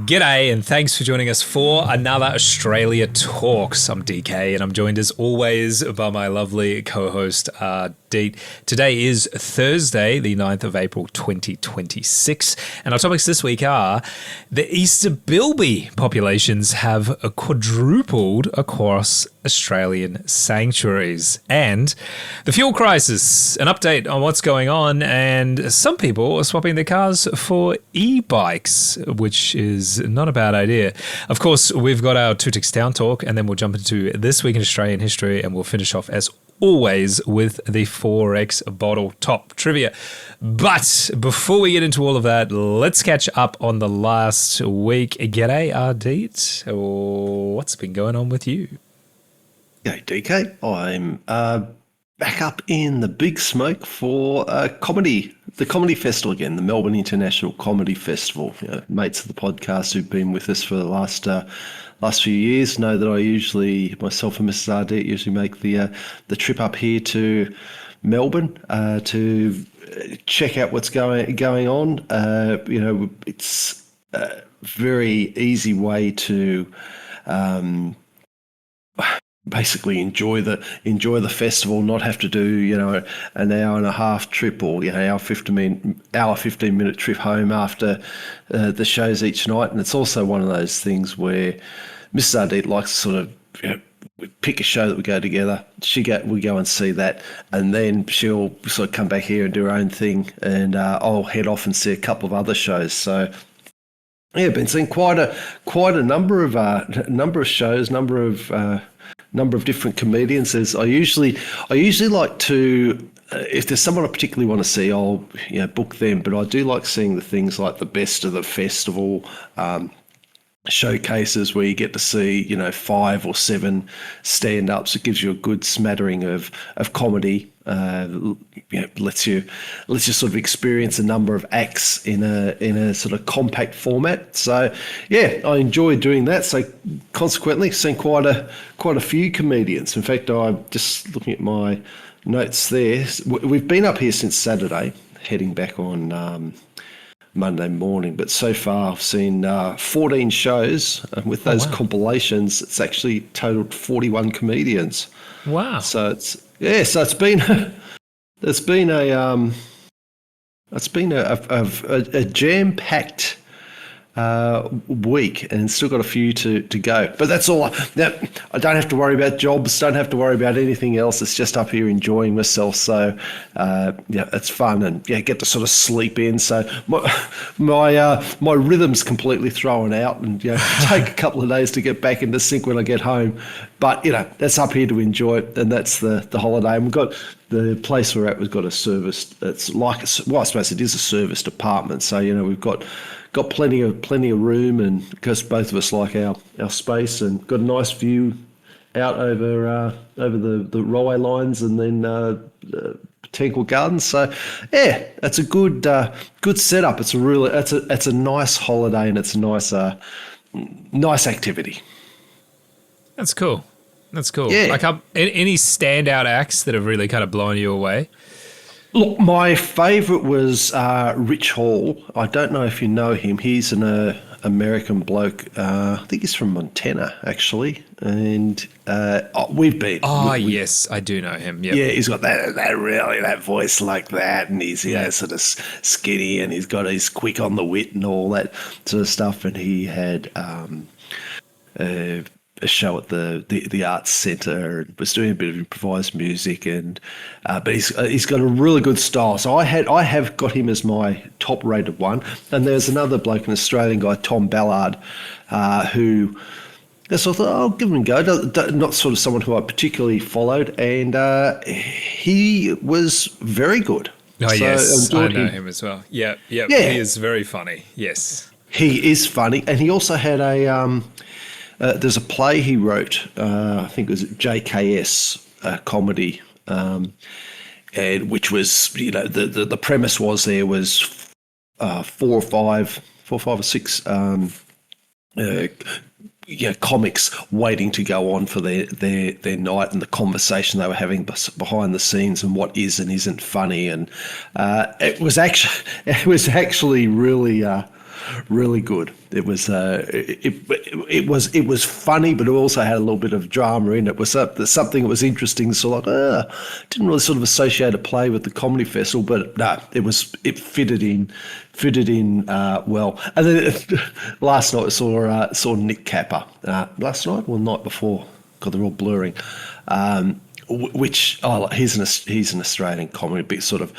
G'day and thanks for joining us for another Australia Talks. I'm DK and I'm joined as always by my lovely co-host Ardeet. Today is Thursday, the 9th of April 2026, and our topics this week are the Easter Bilby populations have quadrupled across Australian sanctuaries, and the fuel crisis, an update on what's going on, and some people are swapping their cars for e-bikes, which is not a bad idea. Of course, we've got our Two Ticks Town Talk, and then we'll jump into This Week in Australian History, and we'll finish off as always with the 4X bottle top trivia. But before we get into all of that, let's catch up on the last week. G'day, Ardeet. What's been going on with you? Hey, DK. I'm back up in the big smoke for the comedy festival again, the Melbourne International Comedy Festival. Mates of the podcast who've been with us for the last few years know that I usually, myself and Mrs. Ardeet, usually make the trip up here to Melbourne to check out what's going on. It's a very easy way to basically enjoy the festival, not have to do an hour and a half trip or hour 15-minute trip home after the shows each night. And it's also one of those things where Mrs. Ardeet likes to sort of we pick a show that we go together. We go and see that, and then she'll sort of come back here and do her own thing, and I'll head off and see a couple of other shows. So yeah, been seeing quite a number of shows, number of different comedians. I usually like to, if there's someone I particularly want to see, I'll book them. But I do like seeing the things like the best of the festival showcases where you get to see 5 or 7 stand-ups. It gives you a good smattering of comedy. Lets you sort of experience a number of acts in a sort of compact format. So yeah, I enjoy doing that. So consequently, seen quite a few comedians. In fact, I'm just looking at my notes there. We've been up here since Saturday, heading back on Monday morning, but so far I've seen 14 shows, and with those compilations, it's actually totaled 41 comedians. Wow! So it's been a jam-packed week, and still got a few to go. But that's all. I don't have to worry about jobs. Don't have to worry about anything else. It's just up here enjoying myself. So it's fun, and get to sort of sleep in. So my rhythm's completely thrown out, and take a couple of days to get back into sync when I get home. But that's up here to enjoy it, and that's the holiday. And we've got the place we're at. We've got a service. It's like I suppose it is a serviced apartment. So we've got plenty of room, and because both of us like our space, and got a nice view out over the railway lines, and then Botanical Gardens. So yeah, that's a good setup. It's a nice holiday, and it's a nice activity. That's cool. Yeah. Like, any standout acts that have really kind of blown you away? Look, my favourite was Rich Hall. I don't know if you know him. He's an American bloke. I think he's from Montana, actually. And we've been. Yes, I do know him. Yep. Yeah, he's got that voice like that, and he's sort of skinny, and he's quick on the wit and all that sort of stuff. And he had a show at the Arts Centre, and was doing a bit of improvised music, and but he's got a really good style. So I have got him as my top rated one. And there's another bloke, an Australian guy, Tom Ballard, who I thought I'll give him a go. Not sort of someone who I particularly followed, and he was very good. Oh, so yes, I know him as well. Yeah, he is very funny. Yes, he is funny, and he also had there's a play he wrote, I think it was JKS comedy, and which was, the premise was there was 4 or 6 comics waiting to go on for their night, and the conversation they were having behind the scenes, and what is and isn't funny, and it was actually really really good. It was it was funny, but it also had a little bit of drama in it. It was something that was interesting. So like, didn't really sort of associate a play with the comedy festival, but no, it fitted in well. And then last night I saw Nick Capper. Last night or the night before? God, they're all blurring. Which he's an Australian comedy, bit sort of,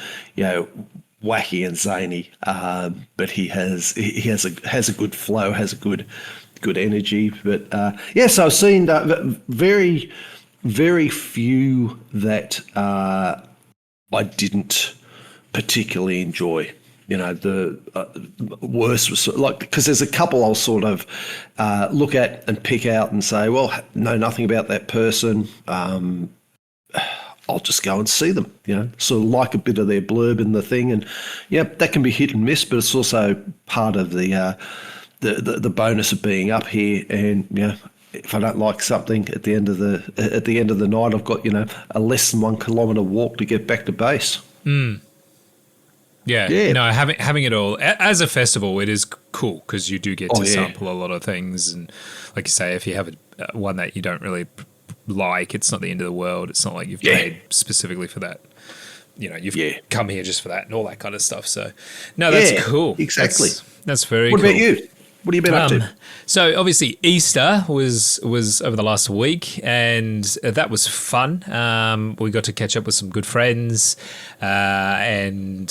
wacky and zany, but he has a good flow, has a good energy. But so I've seen very very few that I didn't particularly enjoy. The worst was like, because there's a couple I'll sort of look at and pick out and say, well, know nothing about that person. I'll just go and see them, sort of like a bit of their blurb in the thing. And that can be hit and miss, but it's also part of the bonus of being up here. And, if I don't like something at the end of the night, I've got, a less than 1 kilometre walk to get back to base. Mm. Yeah. No, having it all as a festival, it is cool because you do get to sample a lot of things. And like you say, if you have one that you don't really like, it's not the end of the world. It's not like you've paid specifically for that. You've come here just for that and all that kind of stuff. So, no, that's cool. Exactly. That's very cool. What about you? What have you been up to? So obviously Easter was over the last week, and that was fun. We got to catch up with some good friends and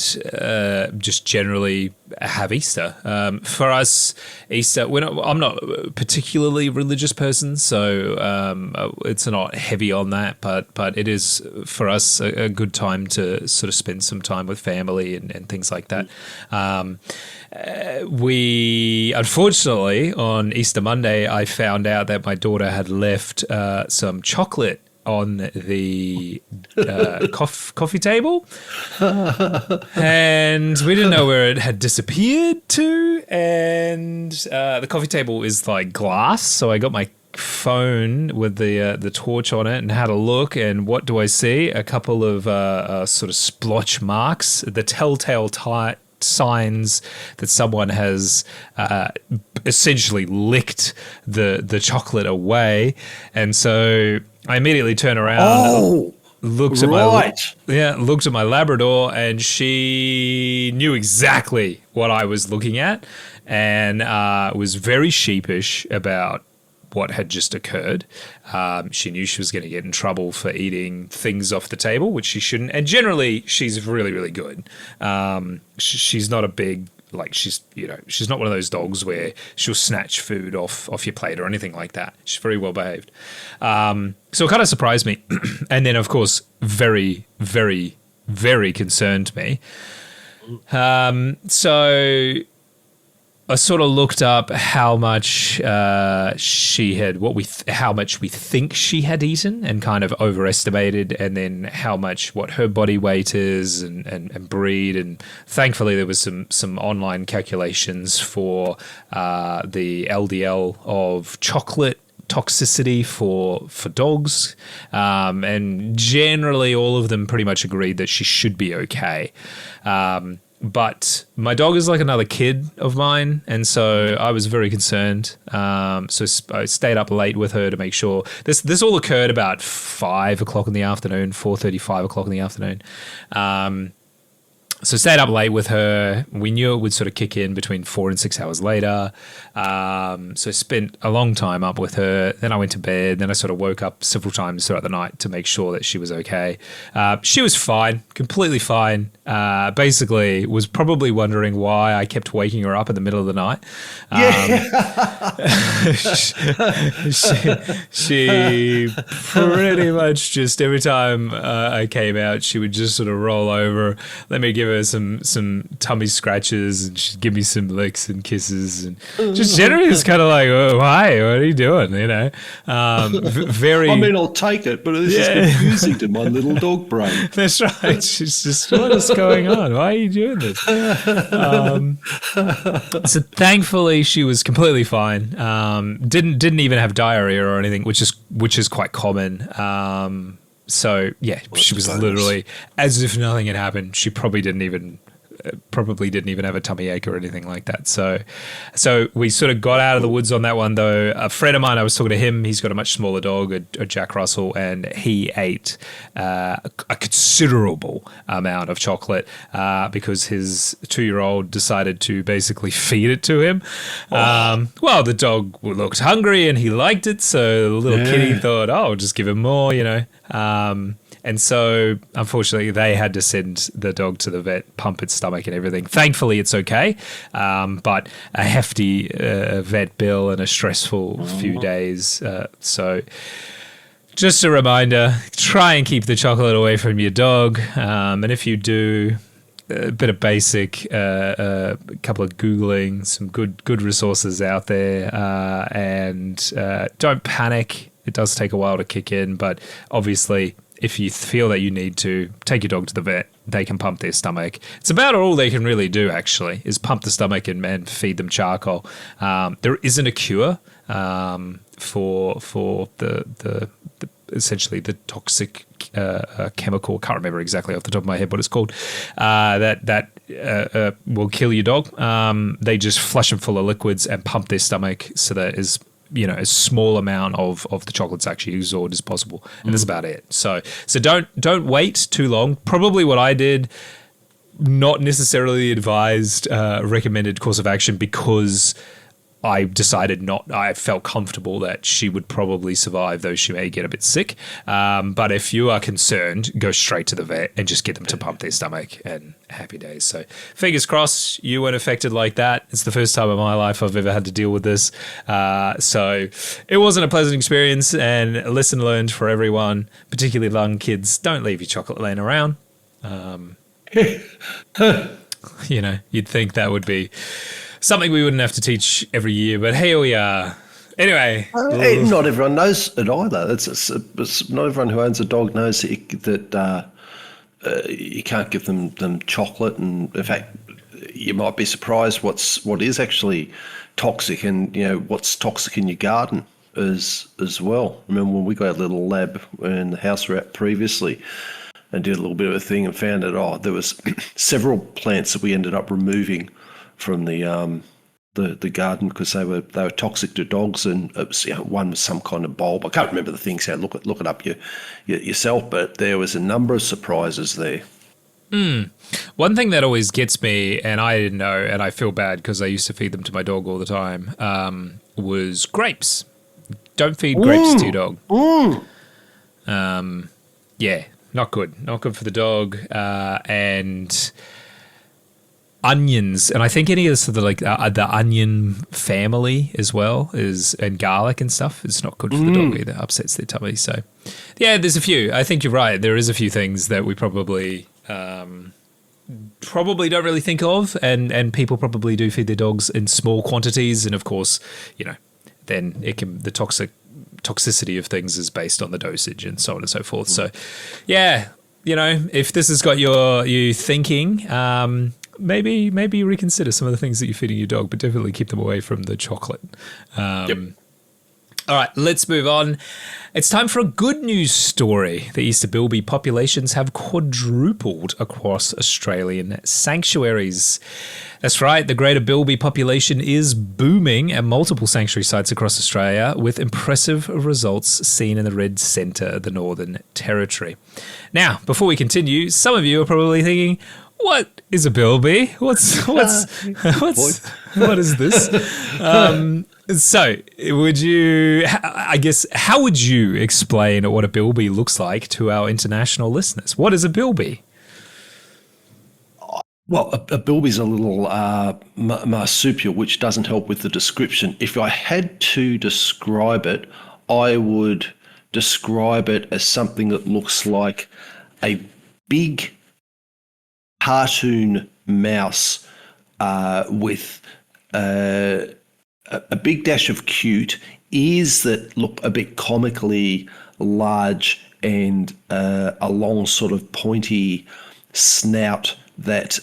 just generally have Easter. For us, Easter, I'm not a particularly religious person, so it's not heavy on that, but it is for us a good time to sort of spend some time with family and things like that. We unfortunately on Easter Monday, I found out that my daughter had left some chocolate on the coffee table, and we didn't know where it had disappeared to. And the coffee table is like glass, so I got my phone with the torch on it and had a look, and what do I see? A couple of sort of splotch marks, the telltale signs that someone has essentially licked the chocolate away. And so I immediately turned around, looked at my Labrador, and she knew exactly what I was looking at, and was very sheepish about what had just occurred. She knew she was going to get in trouble for eating things off the table, which she shouldn't. And generally, she's really, really good. She's not a big, she's not one of those dogs where she'll snatch food off your plate or anything like that. She's very well behaved. So it kind of surprised me. And then, of course, very, very, very concerned me. So I sort of looked up how much she had, how much we think she had eaten, and kind of overestimated, and then what her body weight is and breed. And thankfully there was some online calculations for the LDL of chocolate toxicity for dogs, and generally all of them pretty much agreed that she should be okay. But my dog is like another kid of mine, and so I was very concerned. So I stayed up late with her to make sure. This all occurred about 5 o'clock in the afternoon, 4:30, 5 o'clock in the afternoon. So stayed up late with her. We knew it would sort of kick in between 4 and 6 hours later. So I spent a long time up with her. Then I went to bed. Then I sort of woke up several times throughout the night to make sure that she was okay. She was fine, completely fine. Basically was probably wondering why I kept waking her up in the middle of the night. She pretty much just every time I came out, she would just sort of roll over, let me give her some tummy scratches, and she'd give me some licks and kisses, and just generally it's kind of like, oh, hi, what are you doing? Very. I mean, I'll take it, but this is confusing to my little dog brain. That's right. She's just, what is going on? Why are you doing this? So thankfully she was completely fine. Didn't even have diarrhea or anything, which is quite common. So yeah, she was literally as if nothing had happened. She probably didn't even probably didn't even have a tummy ache or anything like that. So we sort of got out of the woods on that one, though. A friend of mine, I was talking to him, he's got a much smaller dog, a Jack Russell, and he ate a considerable amount of chocolate because his 2-year-old decided to basically feed it to him. Well, the dog looked hungry and he liked it, so the little kitty thought, oh, I'll just give him more, and so, unfortunately, they had to send the dog to the vet, pump its stomach and everything. Thankfully, it's okay, but a hefty vet bill and a stressful few days. So, just a reminder, try and keep the chocolate away from your dog. And if you do, a bit of basic, a couple of Googling, some good resources out there, and don't panic. It does take a while to kick in, but obviously, if you feel that you need to, take your dog to the vet. They can pump their stomach. It's about all they can really do, actually, is pump the stomach and feed them charcoal. There isn't a cure for the essentially the toxic chemical. Can't remember exactly off the top of my head what it's called. That will kill your dog. They just flush them full of liquids and pump their stomach so that is as small amount of the chocolate's actually absorbed as possible, and that's about it. So don't wait too long. Probably what I did, not necessarily advised, recommended course of action, because I decided not. I felt comfortable that she would probably survive, though she may get a bit sick. But if you are concerned, go straight to the vet and just get them to pump their stomach, and happy days. So fingers crossed you weren't affected like that. It's the first time in my life I've ever had to deal with this. So it wasn't a pleasant experience, and a lesson learned for everyone, particularly young kids. Don't leave your chocolate laying around. You'd think that would be something we wouldn't have to teach every year, but here we are. Anyway. Not everyone knows it either. It's not everyone who owns a dog knows that you can't give them chocolate. And in fact, you might be surprised what is actually toxic, and what's toxic in your garden as well. Remember when we got a little lab in the house we were at previously, and did a little bit of a thing and found that there was several plants that we ended up removing from the garden because they were toxic to dogs, and it was, one was some kind of bulb. I can't remember the thing, so look it up yourself. But there was a number of surprises there. One thing that always gets me, and I didn't know, and I feel bad because I used to feed them to my dog all the time, was grapes. Don't feed grapes to your dog. Yeah, not good. Not good for the dog. And onions, and I think any of the onion family as well and garlic and stuff. It's not good for the dog either. Upsets their tummy. So, yeah, there's a few. I think you're right. There is a few things that we probably don't really think of, and people probably do feed their dogs in small quantities, and of course, then the toxicity of things is based on the dosage and so on and so forth. So, yeah, if this has got you thinking. Maybe reconsider some of the things that you're feeding your dog, but definitely keep them away from the chocolate. Yep. All right, let's move on. It's time for a good news story. The Easter Bilby populations have quadrupled across Australian sanctuaries. That's right, the greater Bilby population is booming at multiple sanctuary sites across Australia, with impressive results seen in the Red Centre, the Northern Territory. Now, before we continue, some of you are probably thinking, what is a Bilby? What is this? So, how would you explain what a Bilby looks like to our international listeners? What is a Bilby? Well, a Bilby's a little marsupial, which doesn't help with the description. If I had to describe it, I would describe it as something that looks like a big cartoon mouse with a big dash of cute, ears that look a bit comically large, and a long sort of pointy snout that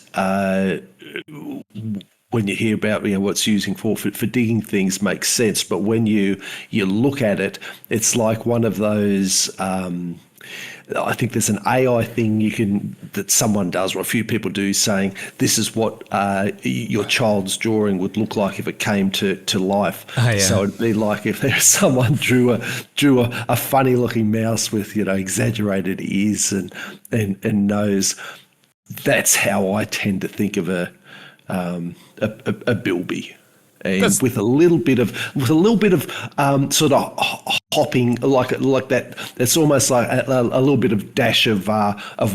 when you hear about what it's using for digging things makes sense. But when you look at it, it's like one of those I think there's an AI thing that someone does, or a few people do, saying this is what your child's drawing would look like if it came to life. Oh, yeah. So it'd be like if there's someone drew a funny looking mouse with exaggerated ears and nose. That's how I tend to think of a Bilby. And with a little bit of sort of hopping like that. It's almost like a little bit of dash of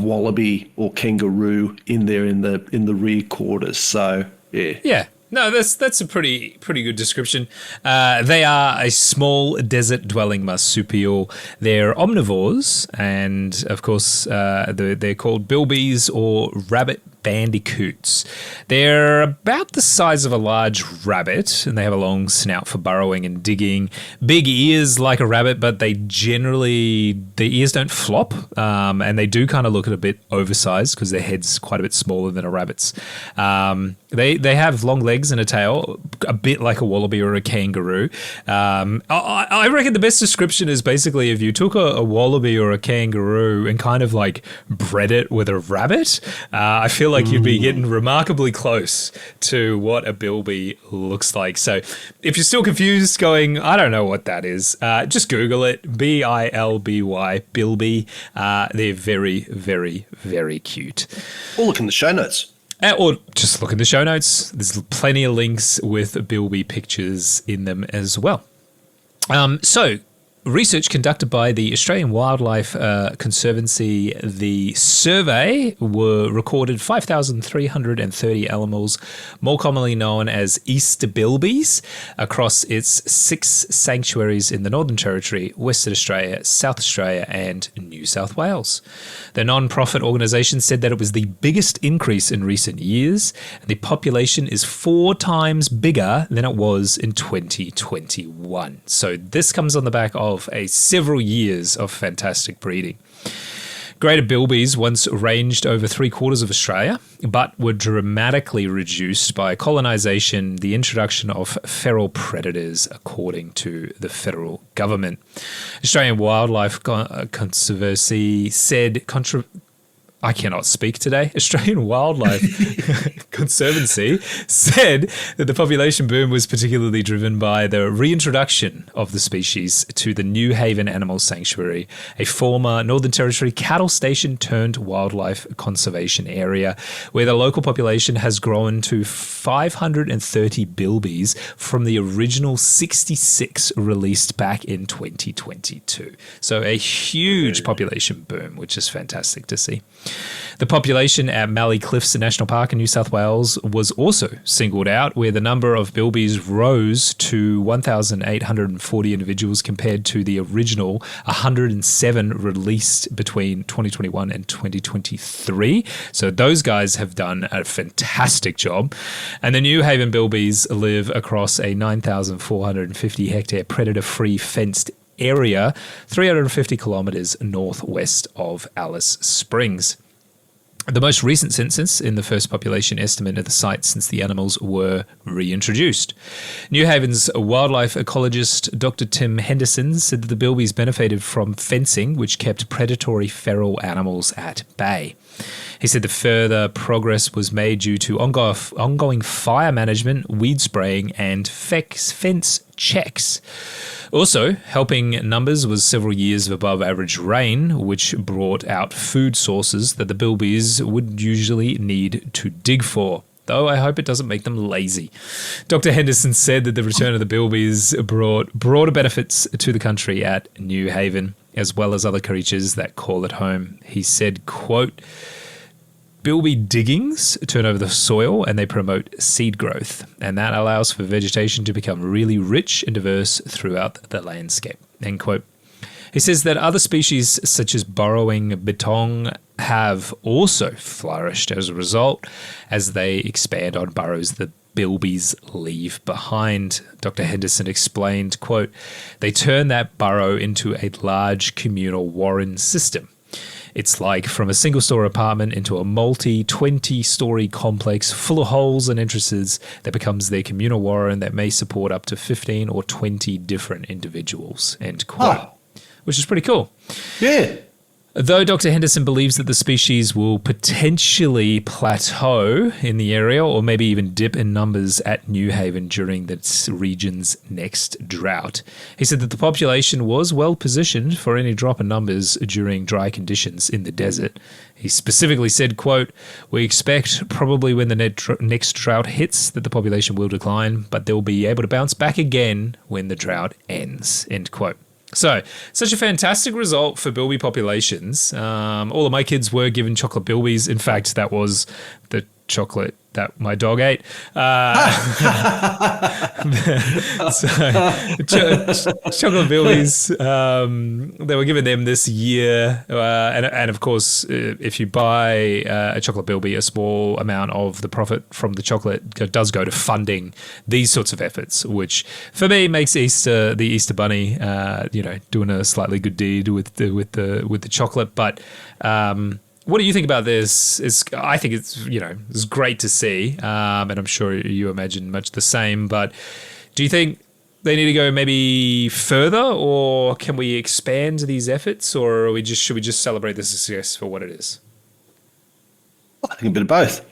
wallaby or kangaroo in there in the rear quarters. So yeah. Yeah. No, that's a pretty good description. They are a small desert-dwelling marsupial. They're omnivores, and of course, they're called bilbies or rabbit bandicoots. They're about the size of a large rabbit, and they have a long snout for burrowing and digging. Big ears like a rabbit, but the ears don't flop, and they do kind of look a bit oversized because their head's quite a bit smaller than a rabbit's. They have long legs and a tail, a bit like a wallaby or a kangaroo. I reckon the best description is basically if you took a wallaby or a kangaroo and kind of like bred it with a rabbit, I feel like you'd be getting remarkably close to what a bilby looks like. So if you're still confused going, I don't know what that is, just Google it, Bilby, Bilby. They're very, very, very cute. Or look in the show notes. Or just look in the show notes. There's plenty of links with Bilby pictures in them as well. So, research conducted by the Australian Wildlife Conservancy, the survey recorded 5,330 animals, more commonly known as Easter bilbies, across its 6 sanctuaries in the Northern Territory, Western Australia, South Australia, and New South Wales. The non-profit organisation said that it was the biggest increase in recent years, and the population is 4 times bigger than it was in 2021. So this comes on the back of several years of fantastic breeding. Greater bilbies once ranged over 3/4 of Australia, but were dramatically reduced by colonisation, the introduction of feral predators, according to the federal government. Australian Wildlife Conservancy said I cannot speak today. Australian Wildlife Conservancy said that the population boom was particularly driven by the reintroduction of the species to the New Haven Animal Sanctuary, a former Northern Territory cattle station turned wildlife conservation area, where the local population has grown to 530 bilbies from the original 66 released back in 2022. So a huge population boom, which is fantastic to see. The population at Mallee Cliffs National Park in New South Wales was also singled out, where the number of bilbies rose to 1,840 individuals compared to the original 107 released between 2021 and 2023. So those guys have done a fantastic job. And the New Haven bilbies live across a 9,450 hectare predator-free fenced area 350 kilometres northwest of Alice Springs. The most recent census in the first population estimate of the site since the animals were reintroduced. New Haven's wildlife ecologist Dr. Tim Henderson said that the bilbies benefited from fencing, which kept predatory feral animals at bay. He said the further progress was made due to ongoing fire management, weed spraying, and fence checks. Also, helping numbers was several years of above average rain, which brought out food sources that the bilbies would usually need to dig for. Though I hope it doesn't make them lazy. Dr. Henderson said that the return of the bilbies brought broader benefits to the country at New Haven, as well as other creatures that call it home. He said, quote, Bilby diggings turn over the soil and they promote seed growth, and that allows for vegetation to become really rich and diverse throughout the landscape, end quote. He says that other species such as burrowing bitong have also flourished as a result as they expand on burrows the bilbies leave behind. Dr. Henderson explained, quote, they turn that burrow into a large communal warren system. It's like from a single-story apartment into a multi-20-story complex full of holes and entrances that becomes their communal warren that may support up to 15 or 20 different individuals, end quote. Which is pretty cool. Yeah. Though Dr. Henderson believes that the species will potentially plateau in the area or maybe even dip in numbers at New Haven during the region's next drought. He said that the population was well positioned for any drop in numbers during dry conditions in the desert. He specifically said, quote, "We expect probably when the next drought hits that the population will decline, but they'll be able to bounce back again when the drought ends," end quote. So, such a fantastic result for Bilby populations. All of my kids were given chocolate Bilbies. In fact, that was the chocolate that my dog ate. Chocolate Bilbies, they were given them this year. And of course, if you buy a chocolate Bilby, a small amount of the profit from the chocolate does go to funding these sorts of efforts, which for me makes the Easter Bunny, doing a slightly good deed with the chocolate. But what do you think about this? I think it's great to see, and I'm sure you imagine much the same. But do you think they need to go maybe further, or can we expand these efforts, or should we just celebrate the success for what it is? I think a bit of both.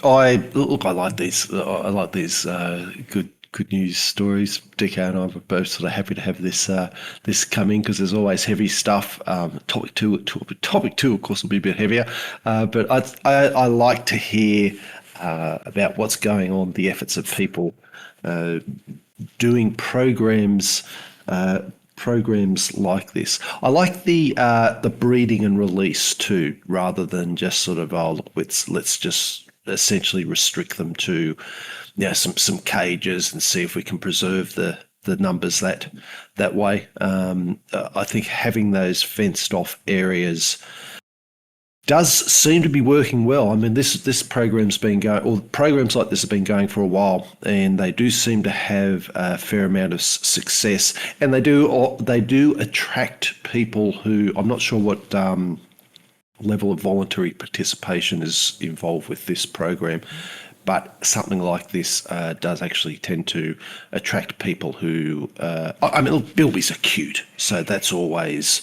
I like these. I like these good news stories. DK and I were both sort of happy to have this come in because there's always heavy stuff. Topic two, of course, will be a bit heavier. But I like to hear about what's going on, the efforts of people doing programs like this. I like the breeding and release too, rather than just sort of let's just essentially restrict them to some cages and see if we can preserve the numbers that way. I think having those fenced off areas does seem to be working well. I mean, this program's been going, or programs like this have been going for a while, and they do seem to have a fair amount of success, and they do attract people who, I'm not sure what level of voluntary participation is involved with this program, but something like this does actually tend to attract people who, look, Bilbies are cute, so that's always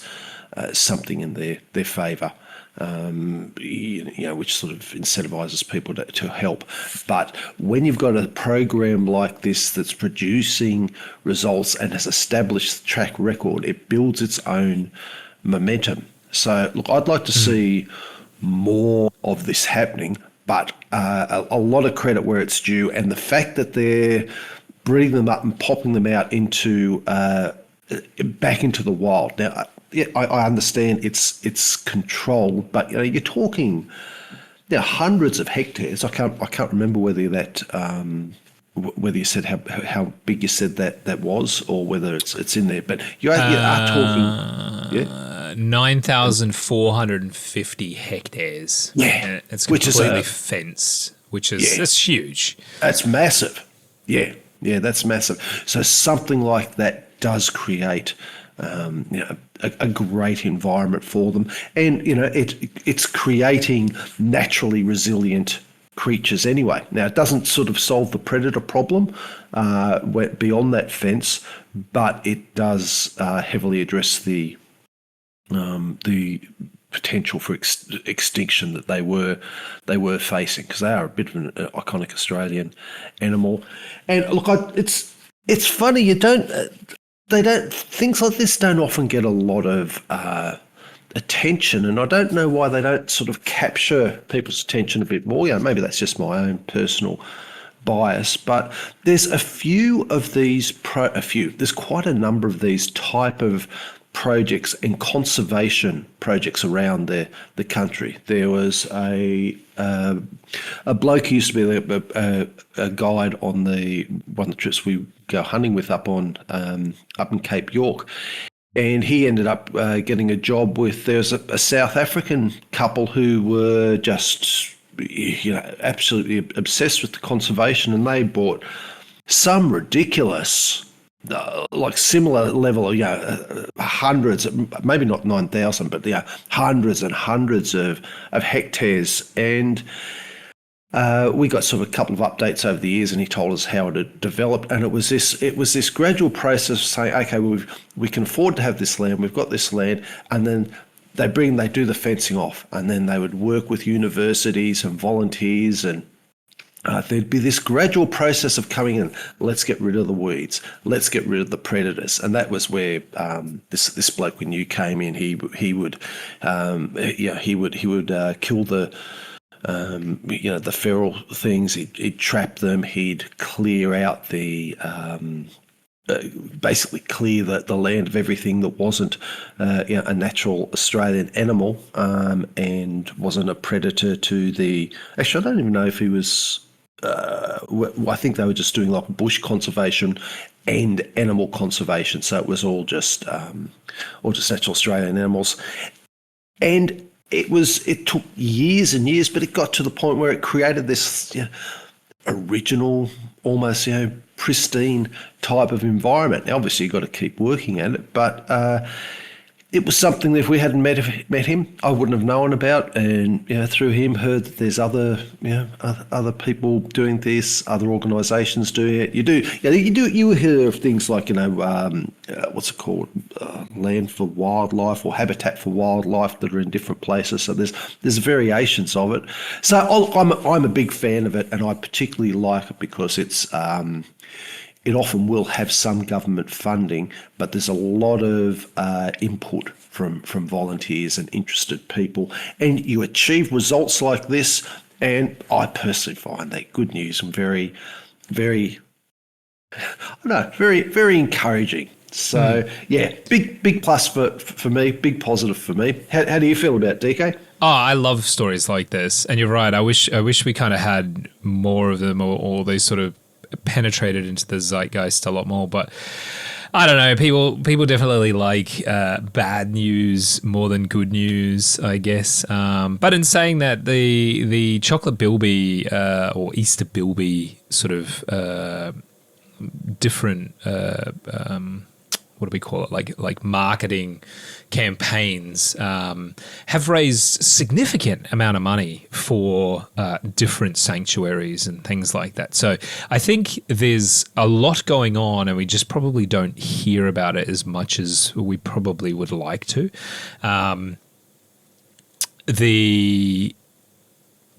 something in their favour. Which sort of incentivizes people to help. But when you've got a program like this that's producing results and has established track record, it builds its own momentum. So, look, I'd like to see more of this happening, but a lot of credit where it's due, and the fact that they're breeding them up and popping them out into back into the wild. Now, I understand it's controlled, but you're talking hundreds of hectares. I can't remember whether you said how big you said that was, or whether it's in there. But you are talking 9,450 hectares. Yeah, it's completely fenced, which is that's huge. That's massive. Yeah, that's massive. So something like that does create a great environment for them, and it's creating naturally resilient creatures anyway. Now, it doesn't sort of solve the predator problem beyond that fence, but it does heavily address the potential for extinction that they were facing, because they are a bit of an iconic Australian animal. And look, it's funny, things like this don't often get a lot of attention, and I don't know why they don't sort of capture people's attention a bit more. Maybe that's just my own personal bias, but there's a few of these there's quite a number of these type of projects and conservation projects around the country. There was a bloke who used to be a guide on one of the trips we go hunting with up in Cape York, and he ended up getting a job with. There's a South African couple who were just absolutely obsessed with the conservation, and they bought some ridiculous. Like similar level of hundreds, maybe not 9,000, but hundreds and hundreds of hectares, and we got sort of a couple of updates over the years, and he told us how it had developed, and it was this gradual process of saying, okay, we can afford to have this land, we've got this land, and then they do the fencing off, and then they would work with universities and volunteers, and there'd be this gradual process of coming in. Let's get rid of the weeds. Let's get rid of the predators. And that was where this bloke we knew came in. He would kill the the feral things. He'd trap them. He'd clear out the basically clear the land of everything that wasn't a natural Australian animal and wasn't a predator to the. Actually, I don't even know if he was. I think they were just doing like bush conservation and animal conservation, so it was all just natural Australian animals. And it took years and years, but it got to the point where it created this original, almost pristine type of environment. Now, obviously, you've got to keep working at it, but it was something that if we hadn't met him, I wouldn't have known about, and through him heard that there's other people doing this, other organisations doing it. You hear of things like what's it called, land for wildlife or habitat for wildlife that are in different places. So there's variations of it. So I'm a big fan of it, and I particularly like it because it's. It often will have some government funding, but there's a lot of input from volunteers and interested people, and you achieve results like this. And I personally find that good news and very, very, very, very encouraging. So big plus for me, big positive for me. How do you feel about it, DK? Oh, I love stories like this, and you're right. I wish we kind of had more of them, or they sort of penetrated into the zeitgeist a lot more. But I don't know, people definitely like bad news more than good news, I guess. But in saying that, the chocolate Bilby or Easter Bilby sort of different what do we call it, like marketing campaigns have raised significant amount of money for different sanctuaries and things like that. So I think there's a lot going on, and we just probably don't hear about it as much as we probably would like to. I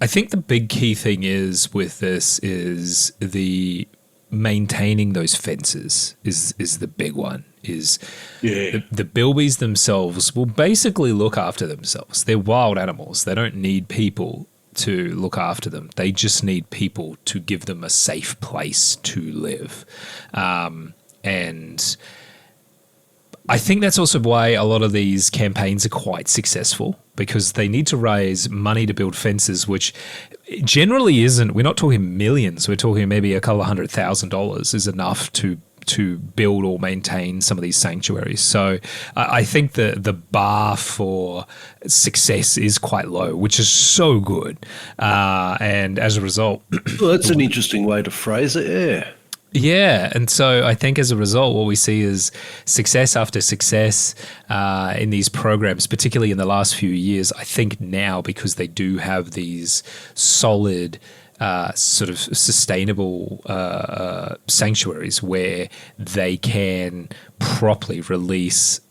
think the big key thing is with this is the maintaining those fences is the big one. The Bilbies themselves will basically look after themselves. They're wild animals. They don't need people to look after them. They just need people to give them a safe place to live. And I think that's also why a lot of these campaigns are quite successful, because they need to raise money to build fences, which generally isn't. We're not talking millions. We're talking maybe a couple of $100,000 is enough to build or maintain some of these sanctuaries. So I think the bar for success is quite low, which is so good. And as a result... Well, that's an interesting way to phrase it, yeah. Yeah, and so I think as a result, what we see is success after success in these programs, particularly in the last few years. I think now, because they do have these solid sort of sustainable sanctuaries where they can properly release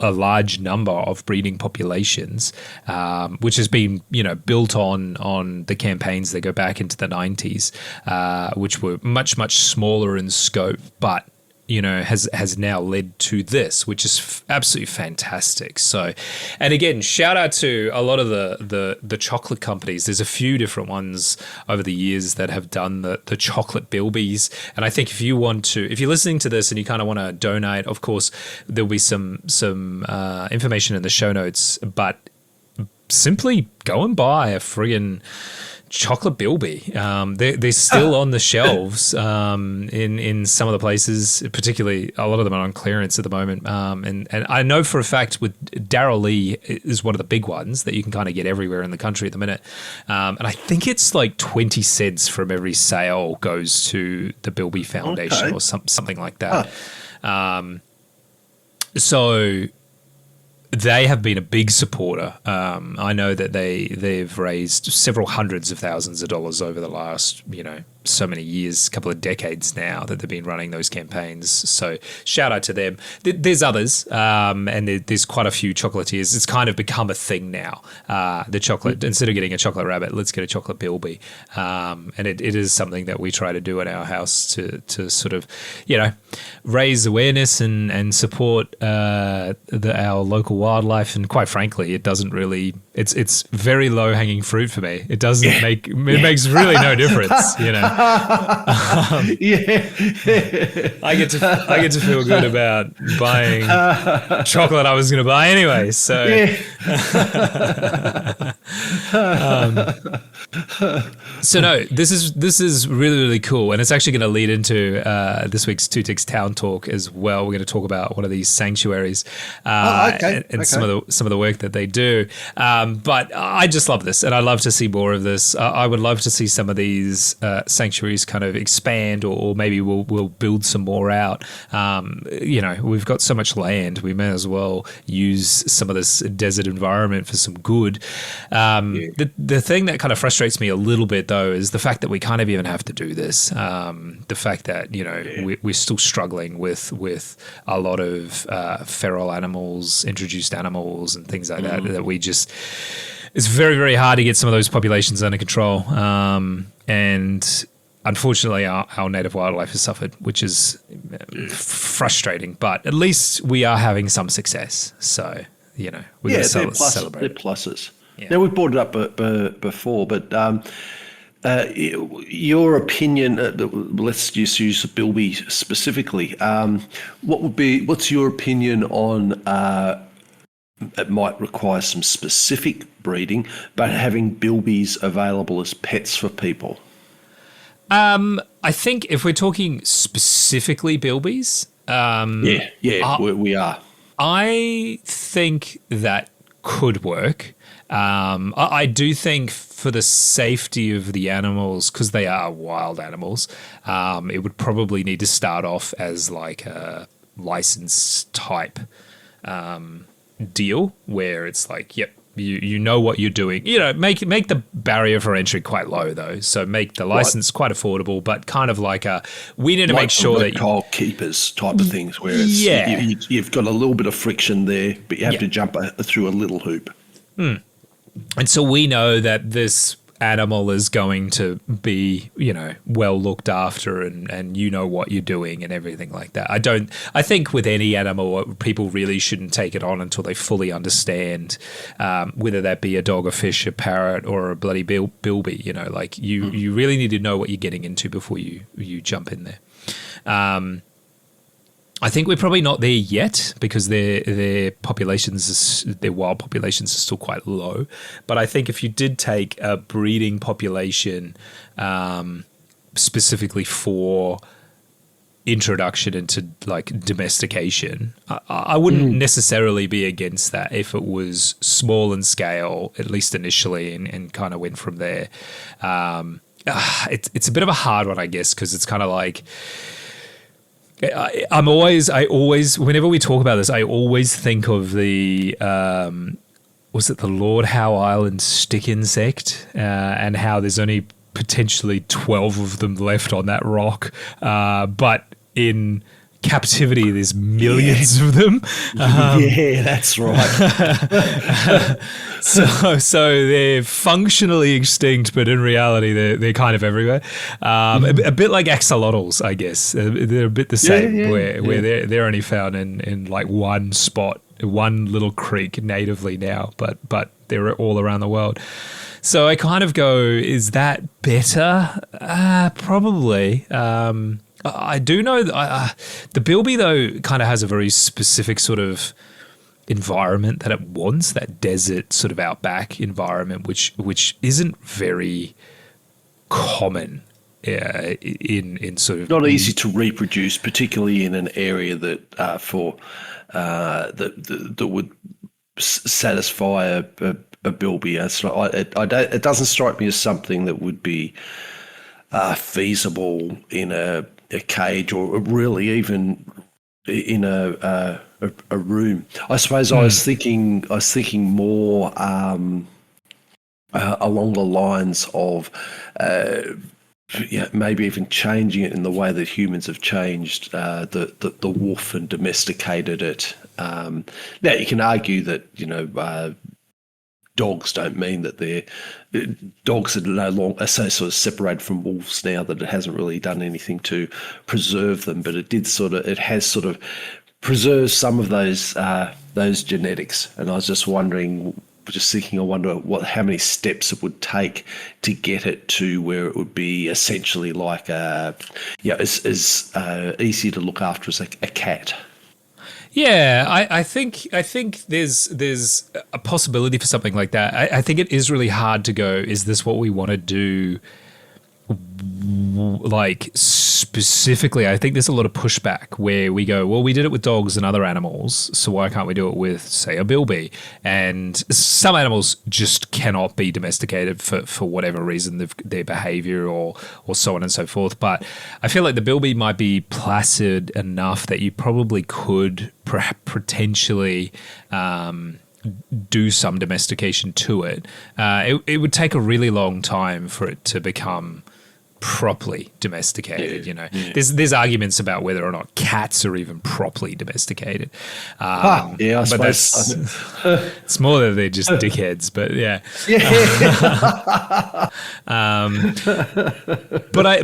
a large number of breeding populations, which has been, built on the campaigns that go back into the 90s, which were much, much smaller in scope, but has now led to this, which is absolutely fantastic. So, and again, shout out to a lot of the chocolate companies. There's a few different ones over the years that have done the chocolate Bilbies. And I think if you're listening to this and you kind of want to donate, of course, there'll be some information in the show notes, but simply go and buy a friggin' chocolate Bilby. They're still on the shelves in some of the places, particularly a lot of them are on clearance at the moment. And I know for a fact with Darryl Lee is one of the big ones that you can kind of get everywhere in the country at the minute. And I think it's like 20 cents from every sale goes to the Bilby Foundation, or something like that. So they have been a big supporter. I know that they've raised several hundreds of thousands of dollars over the last, so many years, couple of decades now that they've been running those campaigns. So shout out to them. There's others, and there's quite a few chocolatiers. It's kind of become a thing now. The chocolate, instead of getting a chocolate rabbit, let's get a chocolate Bilby. And it is something that we try to do at our house to sort of, raise awareness and support our local wildlife. And quite frankly, it doesn't really. It's very low hanging fruit for me. It doesn't make it makes really no difference. I get to feel good about buying chocolate I was going to buy anyway. So, no, this is really, really cool, and it's actually going to lead into this week's Two Ticks Town Talk as well. We're going to talk about one of these sanctuaries and some of the work that they do. But I just love this, and I love to see more of this. I would love to see some of these sanctuaries kind of expand, or maybe we'll build some more out. We've got so much land, we may as well use some of this desert environment for some good. The thing that kind of frustrates me a little bit, though, is the fact that we kind of even have to do this. The fact that we're still struggling with a lot of feral animals, introduced animals, and things like that. That we just, it's very, very hard to get some of those populations under control. And unfortunately, our native wildlife has suffered, which is frustrating. But at least we are having some success. So we're going to celebrate. They're pluses. Yeah. Now, we've brought it up before, but your opinion, let's just use Bilby specifically. What's your opinion on it might require some specific breeding, but having Bilbies available as pets for people? I think if we're talking specifically Bilbies, we are. I think that could work. I do think for the safety of the animals, because they are wild animals, it would probably need to start off as like a license type deal where it's like, yep, you know what you're doing. Make the barrier for entry quite low though. So make the license quite affordable, but kind of like we need to make sure that coal keepers type of things where it's you've got a little bit of friction there, but you have to jump through a little hoop. And so we know that this animal is going to be, well looked after and what you're doing and everything like that. I think with any animal, people really shouldn't take it on until they fully understand, whether that be a dog, a fish, a parrot, or a bloody bilby, you really need to know what you're getting into before you jump in there. I think we're probably not there yet because their populations, their wild populations are still quite low. But I think if you did take a breeding population specifically for introduction into like domestication, I wouldn't necessarily be against that if it was small in scale, at least initially, and kind of went from there. It's a bit of a hard one, I guess, because it's kind of like, I always, whenever we talk about this, I always think of the, was it the Lord Howe Island stick insect, and how there's only potentially 12 of them left on that rock, but in captivity there's millions of them. That's right. So they're functionally extinct, but in reality they're kind of everywhere. A bit like axolotls, I guess. They're a bit the same, where they're only found in like one spot, one little creek natively now, but they're all around the world. So I kind of go, is that better? Probably. I do know that the Bilby, though, kind of has a very specific sort of environment that it wants, that desert sort of outback environment, which isn't very common in sort of... Not easy to reproduce, particularly in an area that that would satisfy a Bilby. It doesn't strike me as something that would be feasible in a cage, or really even in a a room. I suppose I was thinking more along the lines of maybe even changing it in the way that humans have changed the wolf and domesticated it. Now you can argue that dogs don't mean that dogs are no longer so sort of separated from wolves now, that it hasn't really done anything to preserve them, but it has sort of preserved some of those genetics. And I was just wondering, I wonder how many steps it would take to get it to where it would be essentially like as easy to look after as a cat. Yeah, I think there's a possibility for something like that. I think it is really hard to go, is this what we want to do? Like specifically, I think there's a lot of pushback where we go, well, we did it with dogs and other animals, so why can't we do it with, say, a bilby? And some animals just cannot be domesticated for whatever reason, their behavior or so on and so forth. But I feel like the bilby might be placid enough that you probably could potentially do some domestication to it. It would take a really long time for it to become properly domesticated. There's arguments about whether or not cats are even properly domesticated. I suppose it's more that they're just dickheads, but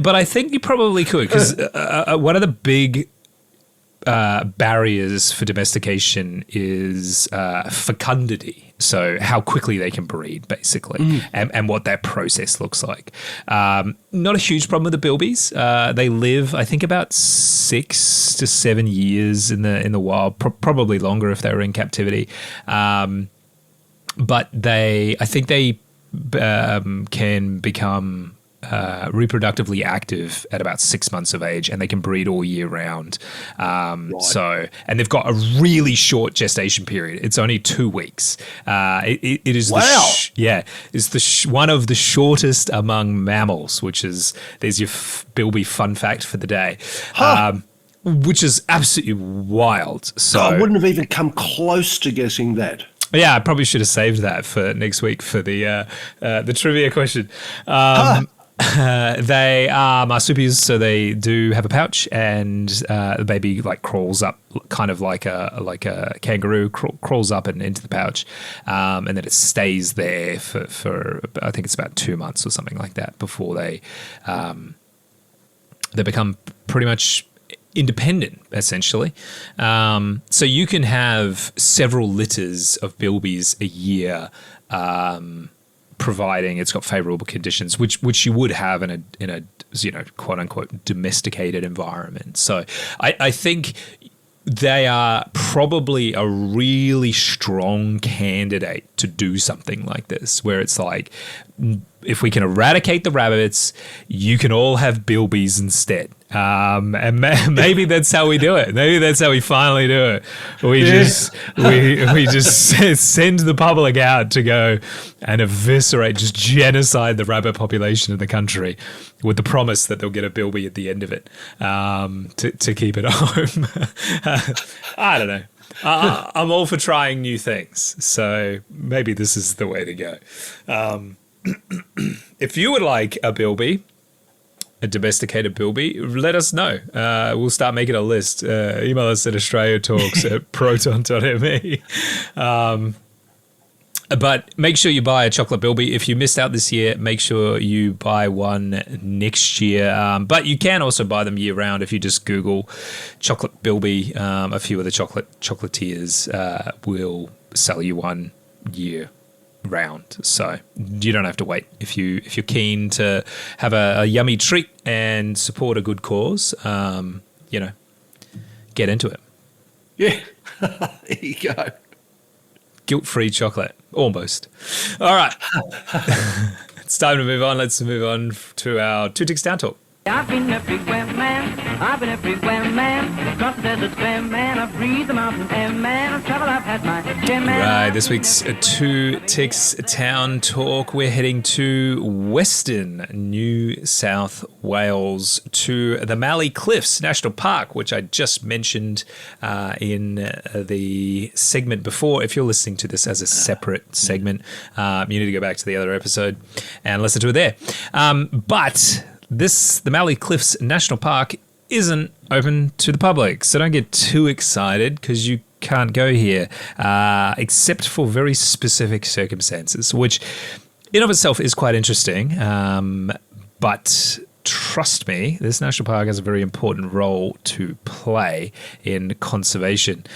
but I think you probably could, because one of the big barriers for domestication is fecundity. So how quickly they can breed, basically, and what that process looks like. Not a huge problem with the bilbies. They live, I think, about 6 to 7 years in the wild, probably longer if they were in captivity. But I think they can become reproductively active at about 6 months of age, and they can breed all year round. Right. And they've got a really short gestation period. It's only 2 weeks. It is it's one of the shortest among mammals, there's your Bilby fun fact for the day. Which is absolutely wild. So I wouldn't have even come close to guessing that. Yeah, I probably should have saved that for next week for the trivia question. They are marsupials, so they do have a pouch, and the baby crawls up, kind of like a kangaroo, crawls up and into the pouch, and then it stays there for I think it's about 2 months or something like that before they become pretty much independent, essentially. So you can have several litters of bilbies a year, providing it's got favorable conditions, which you would have in a quote unquote domesticated environment. So I think they are probably a really strong candidate to do something like this, where it's like, if we can eradicate the rabbits, you can all have bilbies instead. And maybe that's how we do it. Maybe that's how we finally do it. We just send the public out to go and eviscerate, just genocide the rabbit population in the country, with the promise that they'll get a bilby at the end of it, to keep it home. I don't know. I'm all for trying new things, so maybe this is the way to go. If you would like a bilby, a domesticated bilby, let us know. We'll start making a list. Email us at australiatalks@proton.me. But make sure you buy a chocolate bilby. If you missed out this year, make sure you buy one next year. But you can also buy them year round if you just Google chocolate bilby. A few of the chocolatiers will sell you one year round, so you don't have to wait. If you're keen to have a yummy treat and support a good cause, get into it. Yeah. There you go. Guilt-free chocolate, almost. All right. It's time to move on. Let's move on to our Two Ticks Down Talk. I've been everywhere, man. I've been everywhere, man. Across the desert, square, man. I've breathed the mountain air, man. I've traveled, I've had my share, man. Right, this week's Two Ticks Town Talk. We're heading to Western New South Wales to the Mallee Cliffs National Park, which I just mentioned in the segment before. If you're listening to this as a separate segment, you need to go back to the other episode and listen to it there. But the Mallee Cliffs National Park isn't open to the public, so don't get too excited because you can't go here except for very specific circumstances, which in of itself is quite interesting. But trust me, this national park has a very important role to play in conservation.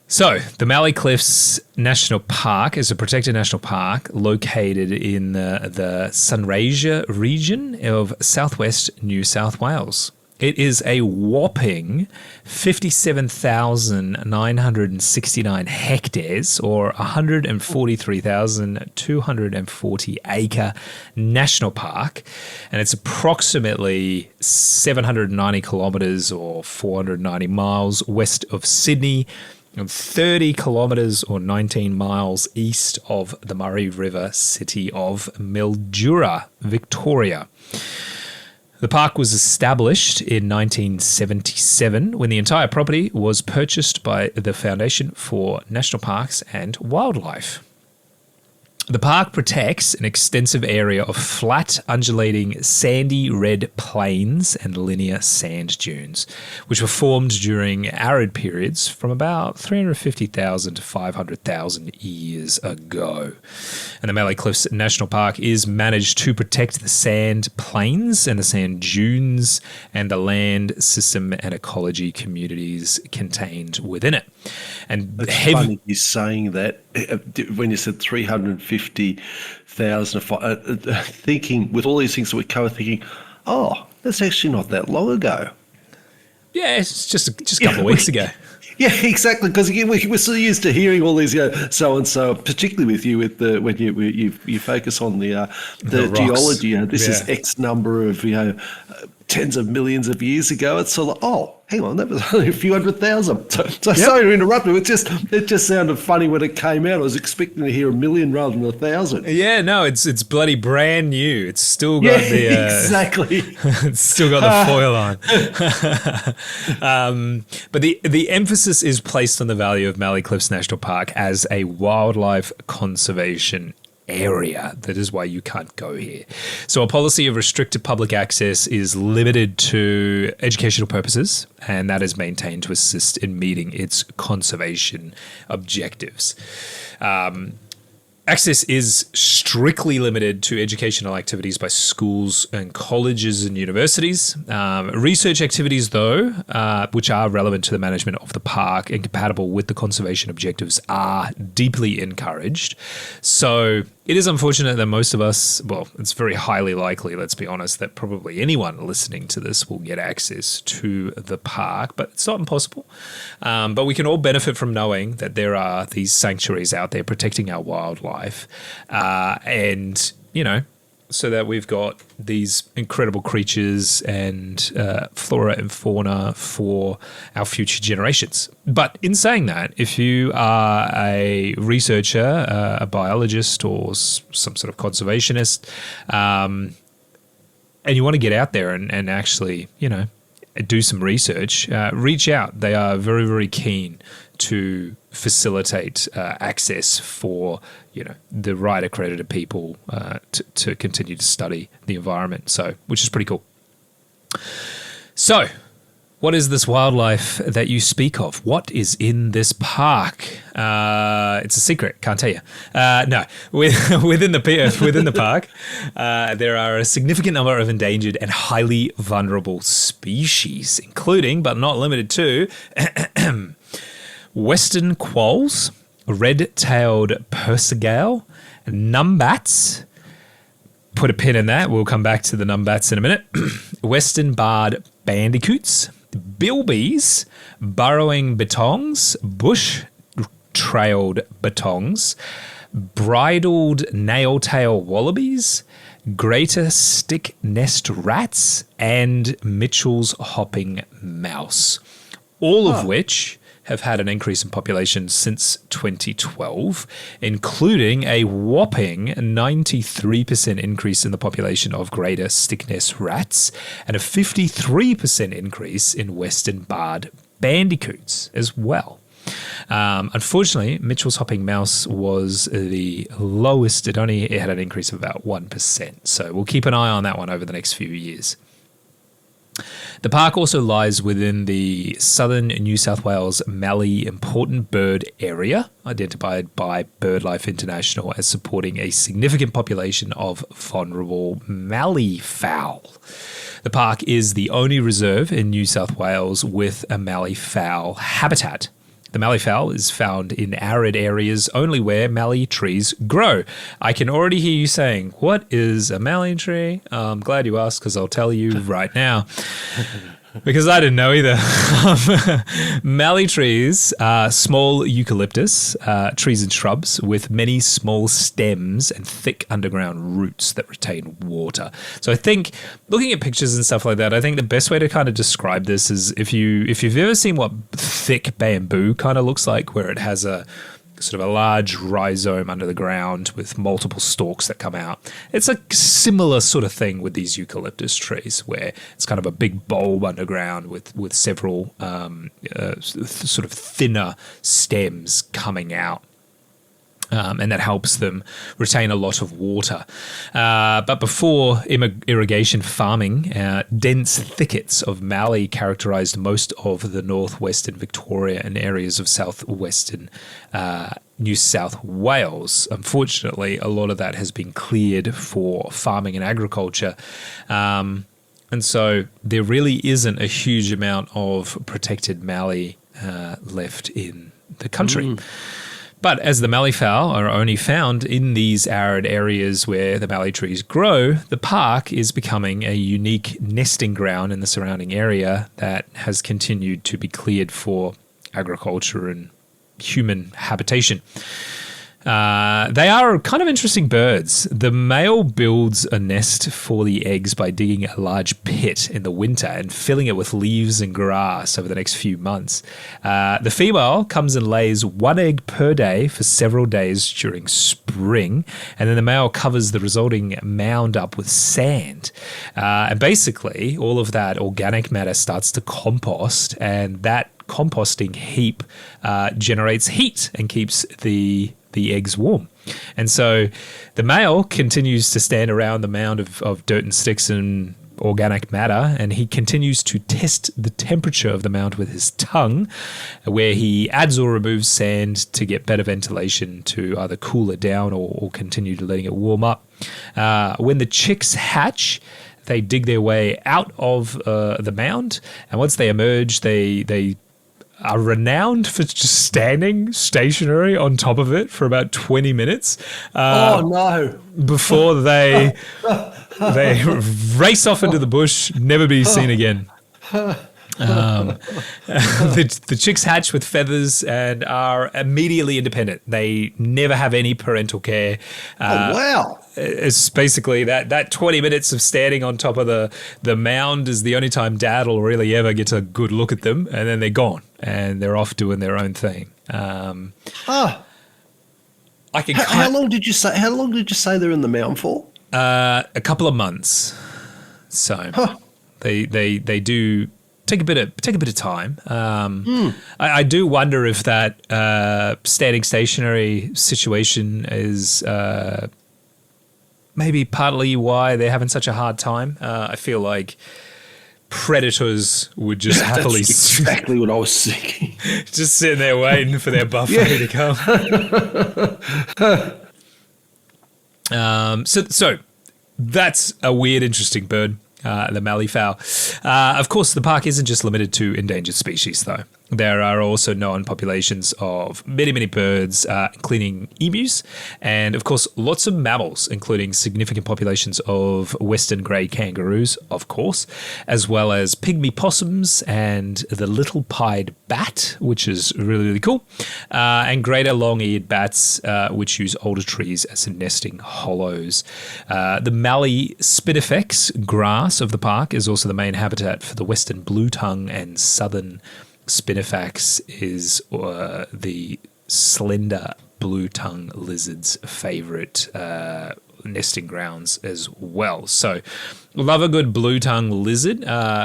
So, the Mallee Cliffs National Park is a protected national park located in the Sunraysia region of southwest New South Wales. It is a whopping 57,969 hectares or 143,240 acre national park, and it's approximately 790 kilometres or 490 miles west of Sydney, and 30 kilometres or 19 miles east of the Murray River city of Mildura, Victoria. The park was established in 1977 when the entire property was purchased by the Foundation for National Parks and Wildlife. The park protects an extensive area of flat, undulating, sandy red plains and linear sand dunes, which were formed during arid periods from about 350,000 to 500,000 years ago. And the Mallee Cliffs National Park is managed to protect the sand plains and the sand dunes and the land system and ecology communities contained within it. And it's funny you saying that when you said 350,000, thinking with all these things that we cover, thinking, oh, that's actually not that long ago. Yeah, it's just a couple of weeks ago. Yeah, exactly. Because we're so used to hearing all these, so and so. Particularly with you, when you focus on the geology. This is X number of tens of millions of years ago. It's sort of oh, hang on, that was only a few 100,000. So sorry to interrupt you. It just sounded funny when it came out. I was expecting to hear 1 million rather than 1,000. Yeah, no, it's bloody brand new. It's still got exactly. It's still got the foil on. But the emphasis is placed on the value of Mallee Cliffs National Park as a wildlife conservation area. That is why you can't go here. So a policy of restricted public access is limited to educational purposes, and that is maintained to assist in meeting its conservation objectives. Access is strictly limited to educational activities by schools and colleges and universities. Research activities, though, which are relevant to the management of the park and compatible with the conservation objectives, are deeply encouraged. So it is unfortunate that most of us, well, it's very highly likely, let's be honest, that probably anyone listening to this will get access to the park, but it's not impossible. But we can all benefit from knowing that there are these sanctuaries out there protecting our wildlife. And, so that we've got these incredible creatures and flora and fauna for our future generations. But in saying that, if you are a researcher, a biologist, or some sort of conservationist, and you want to get out there and actually, do some research, reach out. They are very, very keen to facilitate access for the right accredited people to continue to study the environment. So, which is pretty cool. So, what is this wildlife that you speak of? What is in this park? It's a secret. Can't tell you. No, within the park, there are a significant number of endangered and highly vulnerable species, including but not limited to western quolls, red-tailed pursigale, numbats. Put a pin in that. We'll come back to the numbats in a minute. Western barred bandicoots, bilbies, burrowing bitongs, bush-trailed bitongs, bridled nail-tail wallabies, greater stick-nest rats, and Mitchell's hopping mouse, all of which have had an increase in population since 2012, including a whopping 93% increase in the population of greater stick-nest rats and a 53% increase in western barred bandicoots as well. Unfortunately, Mitchell's hopping mouse was the lowest. It had an increase of about 1%. So we'll keep an eye on that one over the next few years. The park also lies within the southern New South Wales Mallee Important Bird Area, identified by BirdLife International as supporting a significant population of vulnerable Mallee fowl. The park is the only reserve in New South Wales with a Mallee fowl habitat. The Mallee fowl is found in arid areas only where Mallee trees grow. I can already hear you saying, what is a Mallee tree? I'm glad you asked because I'll tell you right now. Because I didn't know either. Mallee trees are small eucalyptus trees and shrubs with many small stems and thick underground roots that retain water. So I think, looking at pictures and stuff like that, I think the best way to kind of describe this is if you've ever seen what thick bamboo kind of looks like, where it has a sort of a large rhizome under the ground with multiple stalks that come out. It's a similar sort of thing with these eucalyptus trees, where it's kind of a big bulb underground with several sort of thinner stems coming out. And that helps them retain a lot of water. But before irrigation farming, dense thickets of mallee characterised most of the northwestern Victoria and areas of southwestern New South Wales. Unfortunately, a lot of that has been cleared for farming and agriculture. And so there really isn't a huge amount of protected mallee left in the country. But as the mallee fowl are only found in these arid areas where the mallee trees grow, the park is becoming a unique nesting ground in the surrounding area that has continued to be cleared for agriculture and human habitation. They are kind of interesting birds. The male builds a nest for the eggs by digging a large pit in the winter and filling it with leaves and grass over the next few months. The female comes and lays one egg per day for several days during spring, and then the male covers the resulting mound up with sand. And basically, all of that organic matter starts to compost, and that composting heap generates heat and keeps the eggs warm. And so the male continues to stand around the mound of dirt and sticks and organic matter, and he continues to test the temperature of the mound with his tongue, where he adds or removes sand to get better ventilation to either cool it down or continue to letting it warm up. When the chicks hatch, they dig their way out of the mound, and once they emerge, they are renowned for just standing stationary on top of it for about 20 minutes. Before they race off into the bush, never be seen again. The chicks hatch with feathers and are immediately independent. They never have any parental care. Wow. It's basically that 20 minutes of standing on top of the mound is the only time Dad will really ever get a good look at them, and then they're gone and they're off doing their own thing. I can. How long did you say? How long did you say they're in the mound for? A couple of months. So they do take a bit of time. I do wonder if that standing stationary situation is maybe partly why they're having such a hard time. I feel like predators would just happily... That's exactly what I was thinking. Just sitting there waiting for their buffet to come. So that's a weird, interesting bird. The mallee fowl. Of course, the park isn't just limited to endangered species, though. There are also known populations of many, many birds, including emus, and of course, lots of mammals, including significant populations of western grey kangaroos, of course, as well as pygmy possums and the little pied bat, which is really, really cool, and greater long-eared bats, which use older trees as nesting hollows. The Mallee spinifex grass of the park is also the main habitat for the western blue-tongue, and southern spinifex is the slender blue-tongue lizard's favorite nesting grounds as well. So love a good blue-tongue lizard,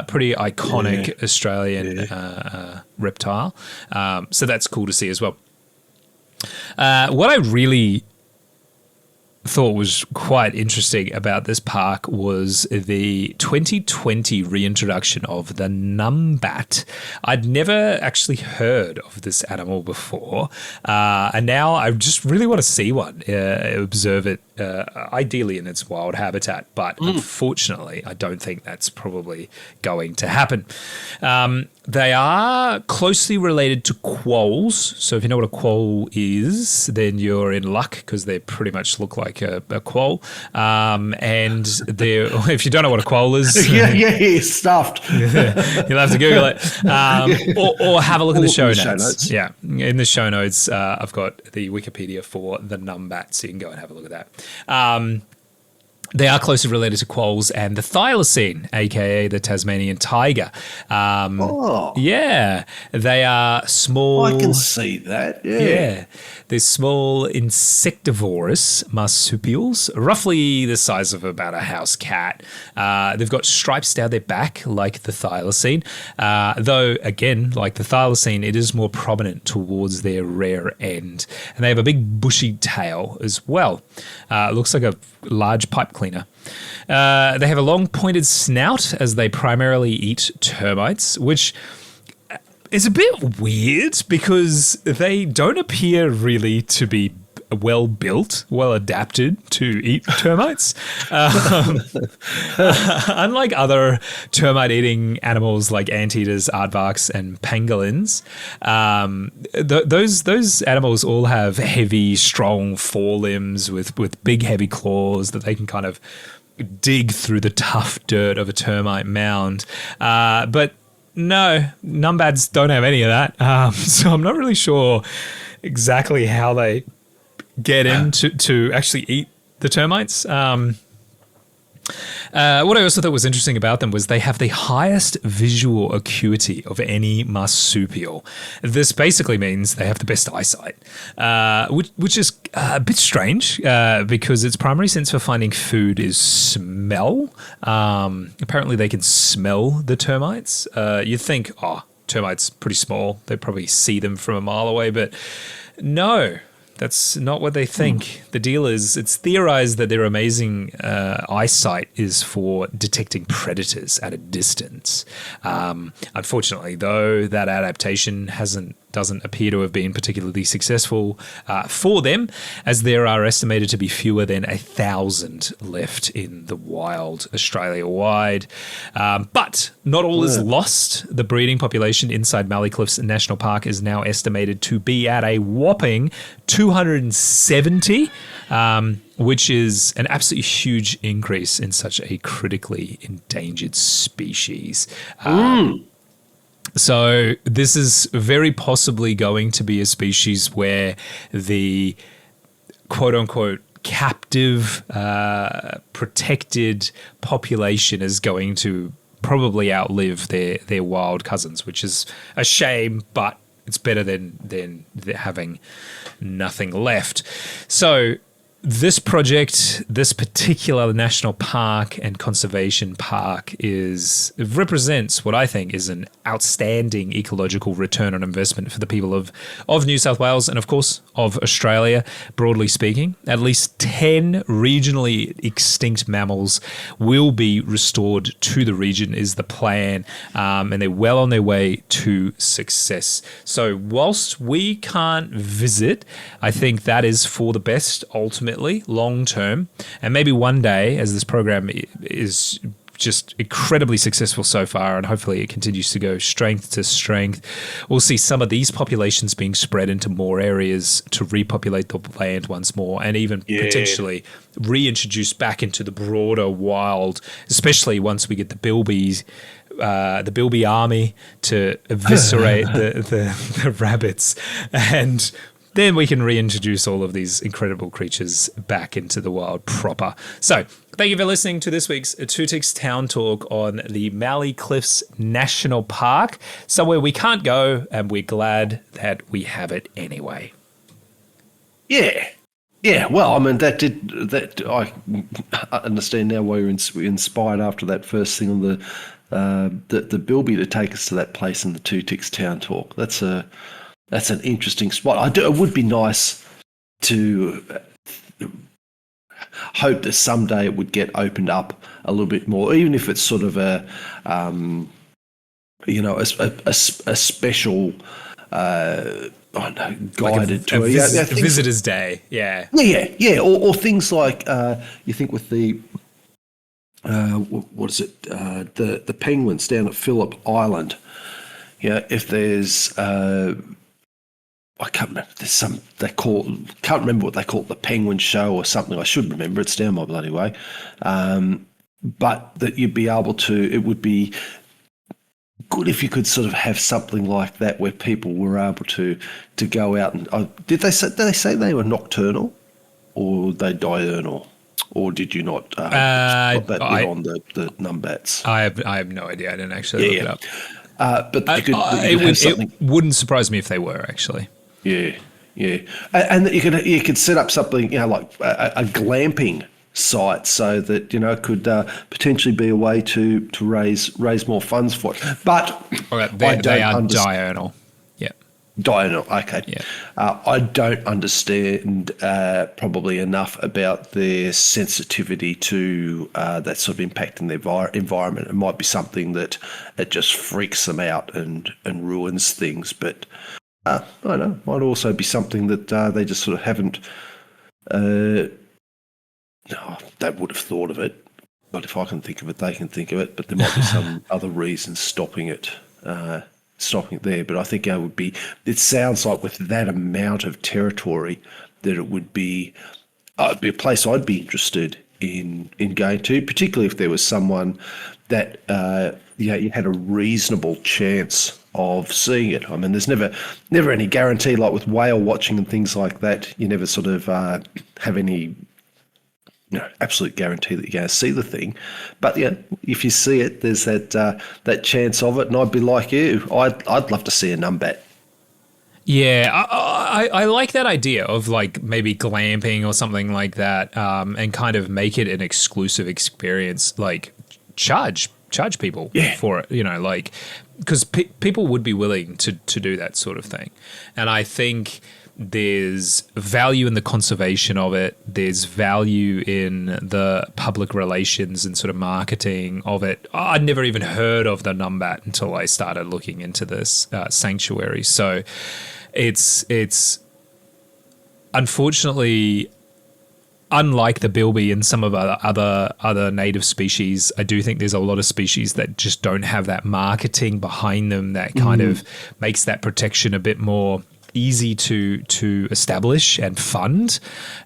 pretty iconic Australian reptile. So that's cool to see as well. What I really thought was quite interesting about this park was the 2020 reintroduction of the numbat. I'd never actually heard of this animal before, and now I just really want to see one, observe it, ideally in its wild habitat, but unfortunately I don't think that's probably going to happen. They are closely related to quolls. So if you know what a quoll is, then you're in luck, because they pretty much look like a quoll. And if you don't know what a quoll is, yeah, stuffed. You'll have to Google it, or have a look at the show notes. Yeah, in the show notes, I've got the Wikipedia for the numbat, so you can go and have a look at that. They are closely related to quolls and the thylacine, aka the Tasmanian tiger. Yeah, they are small. I can see that. Yeah, they're small insectivorous marsupials, roughly the size of about a house cat. They've got stripes down their back like the thylacine, though again, like the thylacine, it is more prominent towards their rear end, and they have a big bushy tail as well. It looks like a large pipe cleaner. They have a long pointed snout, as they primarily eat termites, which is a bit weird because they don't appear really to be well built, well adapted to eat termites. Unlike other termite eating animals like anteaters, aardvarks, and pangolins, those animals all have heavy, strong forelimbs with big, heavy claws that they can kind of dig through the tough dirt of a termite mound. But no, numbats don't have any of that. So I'm not really sure exactly how they get in to actually eat the termites. What I also thought was interesting about them was they have the highest visual acuity of any marsupial. This basically means they have the best eyesight, which is a bit strange because its primary sense for finding food is smell. Apparently they can smell the termites. You'd think, termites pretty small. They'd probably see them from a mile away, but no. That's not what they think. The deal is, it's theorized that their amazing eyesight is for detecting predators at a distance. Unfortunately, though, that adaptation doesn't appear to have been particularly successful for them, as there are estimated to be fewer than 1,000 left in the wild Australia-wide. But not all is lost. The breeding population inside Mallee Cliffs National Park is now estimated to be at a whopping 270, which is an absolutely huge increase in such a critically endangered species. So this is very possibly going to be a species where the quote-unquote captive, protected population is going to probably outlive their wild cousins, which is a shame, but it's better than having nothing left. So this project, this particular national park and conservation park represents what I think is an outstanding ecological return on investment for the people of New South Wales and, of course, of Australia, broadly speaking. At least 10 regionally extinct mammals will be restored to the region is the plan, and they're well on their way to success. So whilst we can't visit, I think that is for the best ultimately, long term, and maybe one day as this program is just incredibly successful so far, and hopefully it continues to go strength to strength. We'll see some of these populations being spread into more areas to repopulate the land once more, and even potentially reintroduce back into the broader wild, especially once we get the Bilby army to eviscerate the rabbits, and then we can reintroduce all of these incredible creatures back into the wild proper. So thank you for listening to this week's Two Ticks Town Talk on the Mallee Cliffs National Park, somewhere we can't go, and we're glad that we have it anyway. Yeah. Well, I mean, I understand now why you're inspired after that first thing on the Bilby to take us to that place in the Two Ticks Town Talk. That's an interesting spot. It would be nice to hope that someday it would get opened up a little bit more, even if it's sort of a special guided tour. Visitor's Day. Yeah. Or things like you think with the what is it? The penguins down at Phillip Island. Yeah, if there's I can't remember. There's can't remember what they call it, the Penguin Show or something. I should remember. It's down my bloody way. But that you'd be able to. It would be good if you could sort of have something like that where people were able to go out and. Did they say they were nocturnal, or they diurnal, or did you not? Put that bit on the numbats. I have no idea. I didn't actually look it up. But it wouldn't surprise me if they were actually. Yeah, and that you could set up something, like a glamping site, so that it could potentially be a way to raise more funds for it. But they are diurnal. Yeah, diurnal. Okay. Yeah. I don't understand probably enough about their sensitivity to that sort of impact in their environment. It might be something that it just freaks them out and ruins things, but. I don't know. Might also be something that they just sort of haven't. No, they would have thought of it. But if I can think of it, they can think of it. But there might be some other reasons stopping it there. But I think it would be. It sounds like with that amount of territory, that it would be. It'd be a place I'd be interested in going to, particularly if there was someone that you had a reasonable chance of seeing it. I mean, there's never any guarantee, like with whale watching and things like that. You never sort of have any absolute guarantee that you're going to see the thing. But if you see it, there's that chance of it. And I'd be like you. I'd love to see a numbat. Yeah, I like that idea of like maybe glamping or something like that, and kind of make it an exclusive experience. Like charge people for it, because people would be willing to do that sort of thing. And I think there's value in the conservation of it. There's value in the public relations and sort of marketing of it. I'd never even heard of the numbat until I started looking into this sanctuary. So it's unfortunately, unlike the bilby and some of other native species, I do think there's a lot of species that just don't have that marketing behind them that kind of makes that protection a bit more easy to establish and fund.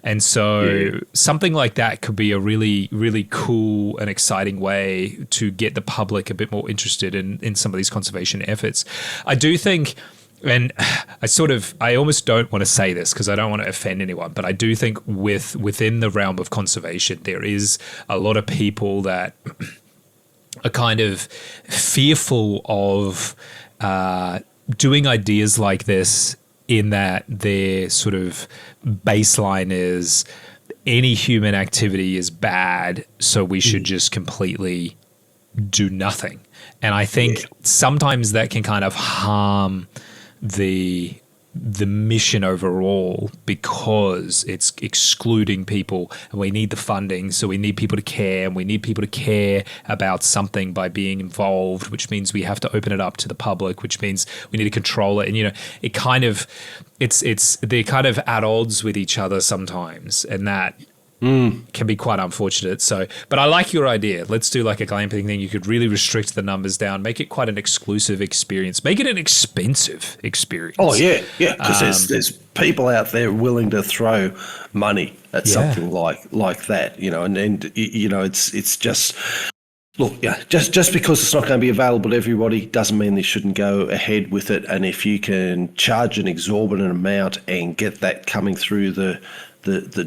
And so something like that could be a really, really cool and exciting way to get the public a bit more interested in some of these conservation efforts. I do think, and I almost don't want to say this because I don't want to offend anyone, but I do think within the realm of conservation, there is a lot of people that are kind of fearful of doing ideas like this, in that their sort of baseline is any human activity is bad, so we should just completely do nothing. And I think sometimes that can kind of harm the mission overall, because it's excluding people, and we need the funding, so we need people to care, and we need people to care about something by being involved, which means we have to open it up to the public, which means we need to control it. And it kind of they're kind of at odds with each other sometimes, and that can be quite unfortunate. So, but I like your idea. Let's do like a glamping thing. You could really restrict the numbers down, make it quite an exclusive experience, make it an expensive experience. Oh yeah, because there's people out there willing to throw money at something like that, and it's just. Look, just because it's not going to be available to everybody doesn't mean they shouldn't go ahead with it. And if you can charge an exorbitant amount and get that coming through the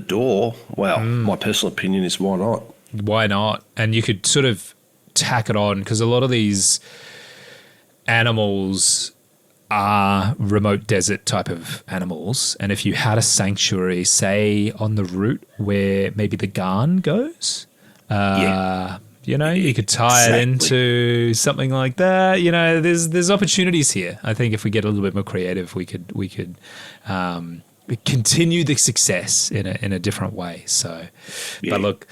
door, well, my personal opinion is why not? Why not? And you could sort of tack it on, because a lot of these animals are remote desert type of animals. And if you had a sanctuary, say on the route where maybe the Garn goes, you could tie it into something like that. There's opportunities here. I think if we get a little bit more creative, we could continue the success in a different way. So, but look,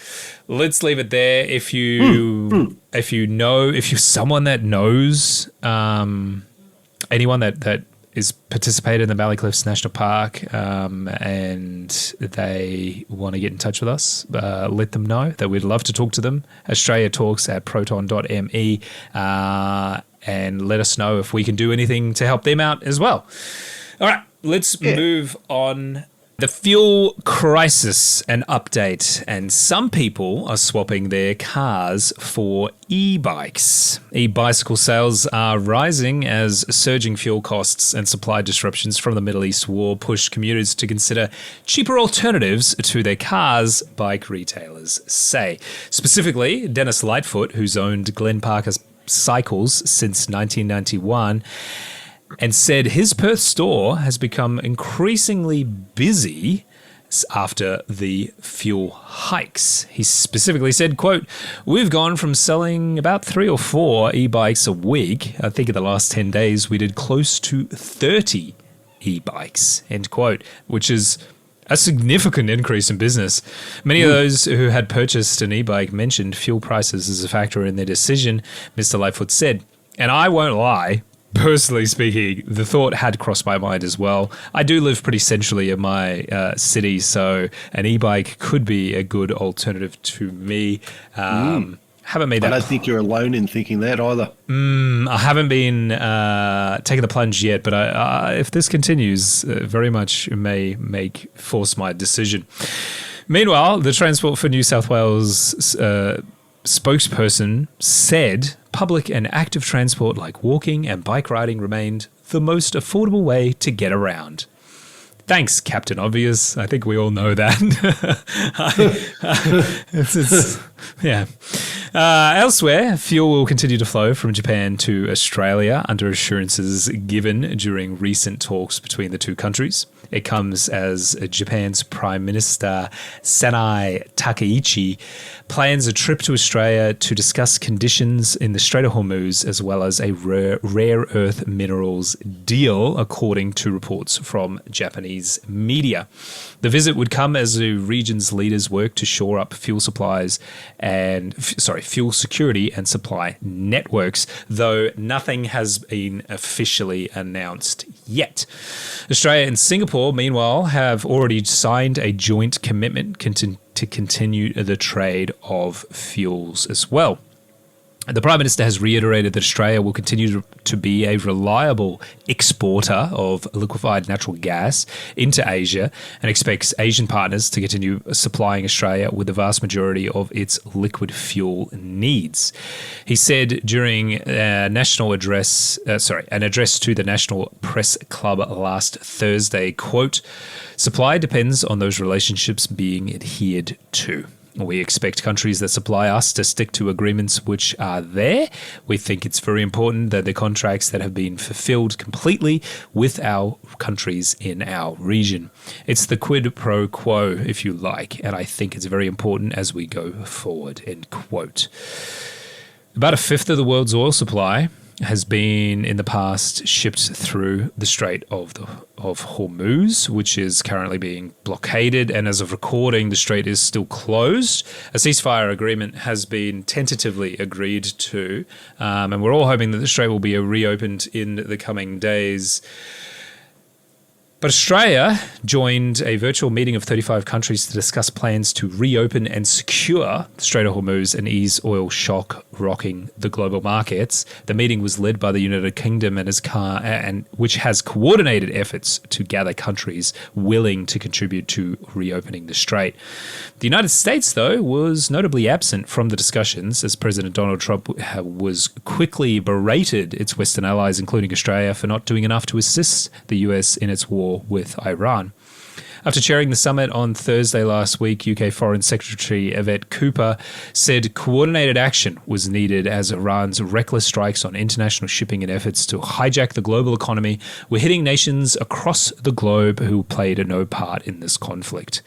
let's leave it there. If you're someone that knows anyone that is participated in the Mallee Cliffs National Park and they want to get in touch with us, let them know that we'd love to talk to them. australiatalks@proton.me and let us know if we can do anything to help them out as well. All right, let's move on. The fuel crisis, an update, and some people are swapping their cars for e-bikes. E-bicycle sales are rising as surging fuel costs and supply disruptions from the Middle East war push commuters to consider cheaper alternatives to their cars, bike retailers say. Specifically, Dennis Lightfoot, who's owned Glen Parker Cycles since 1991, and said his Perth store has become increasingly busy after the fuel hikes. He specifically said, quote, "We've gone from selling about 3 or 4 e-bikes a week. I think in the last 10 days we did close to 30 e-bikes," end quote, which is a significant increase in business. Many of those who had purchased an e-bike mentioned fuel prices as a factor in their decision, Mr. Lightfoot said. And I won't lie, personally speaking, the thought had crossed my mind as well. I do live pretty centrally in my city, so an e-bike could be a good alternative to me. Haven't made that. I don't think you're alone in thinking that either. I haven't been taking the plunge yet, but if this continues, very much may force my decision. Meanwhile, the Transport for New South Wales spokesperson said public and active transport like walking and bike riding remained the most affordable way to get around. Thanks, Captain Obvious. I think we all know that. Elsewhere, fuel will continue to flow from Japan to Australia under assurances given during recent talks between the two countries. It comes as Japan's Prime Minister Sanai Takaichi plans a trip to Australia to discuss conditions in the Strait of Hormuz as well as a rare earth minerals deal, according to reports from Japanese media. The visit would come as the region's leaders work to shore up fuel supplies and fuel security and supply networks, though nothing has been officially announced yet. Australia and Singapore, meanwhile, have already signed a joint commitment to continue the trade of fuels as well. The Prime Minister has reiterated that Australia will continue to be a reliable exporter of liquefied natural gas into Asia and expects Asian partners to continue supplying Australia with the vast majority of its liquid fuel needs. He said during an address to the National Press Club last Thursday, quote, "Supply depends on those relationships being adhered to. We expect countries that supply us to stick to agreements which are there. We think it's very important that the contracts that have been fulfilled completely with our countries in our region. It's the quid pro quo, if you like, and I think it's very important as we go forward," end quote. About a fifth of the world's oil supply has been in the past shipped through the Strait of Hormuz, which is currently being blockaded. And as of recording, the strait is still closed. A ceasefire agreement has been tentatively agreed to, and we're all hoping that the strait will be reopened in the coming days. But Australia joined a virtual meeting of 35 countries to discuss plans to reopen and secure the Strait of Hormuz and ease oil shock rocking the global markets. The meeting was led by the United Kingdom and which has coordinated efforts to gather countries willing to contribute to reopening the strait. The United States, though, was notably absent from the discussions as President Donald Trump was quickly berated its Western allies, including Australia, for not doing enough to assist the US in its war with Iran. After chairing the summit on Thursday last week, UK Foreign Secretary Yvette Cooper said coordinated action was needed as Iran's reckless strikes on international shipping and efforts to hijack the global economy were hitting nations across the globe who played no part in this conflict.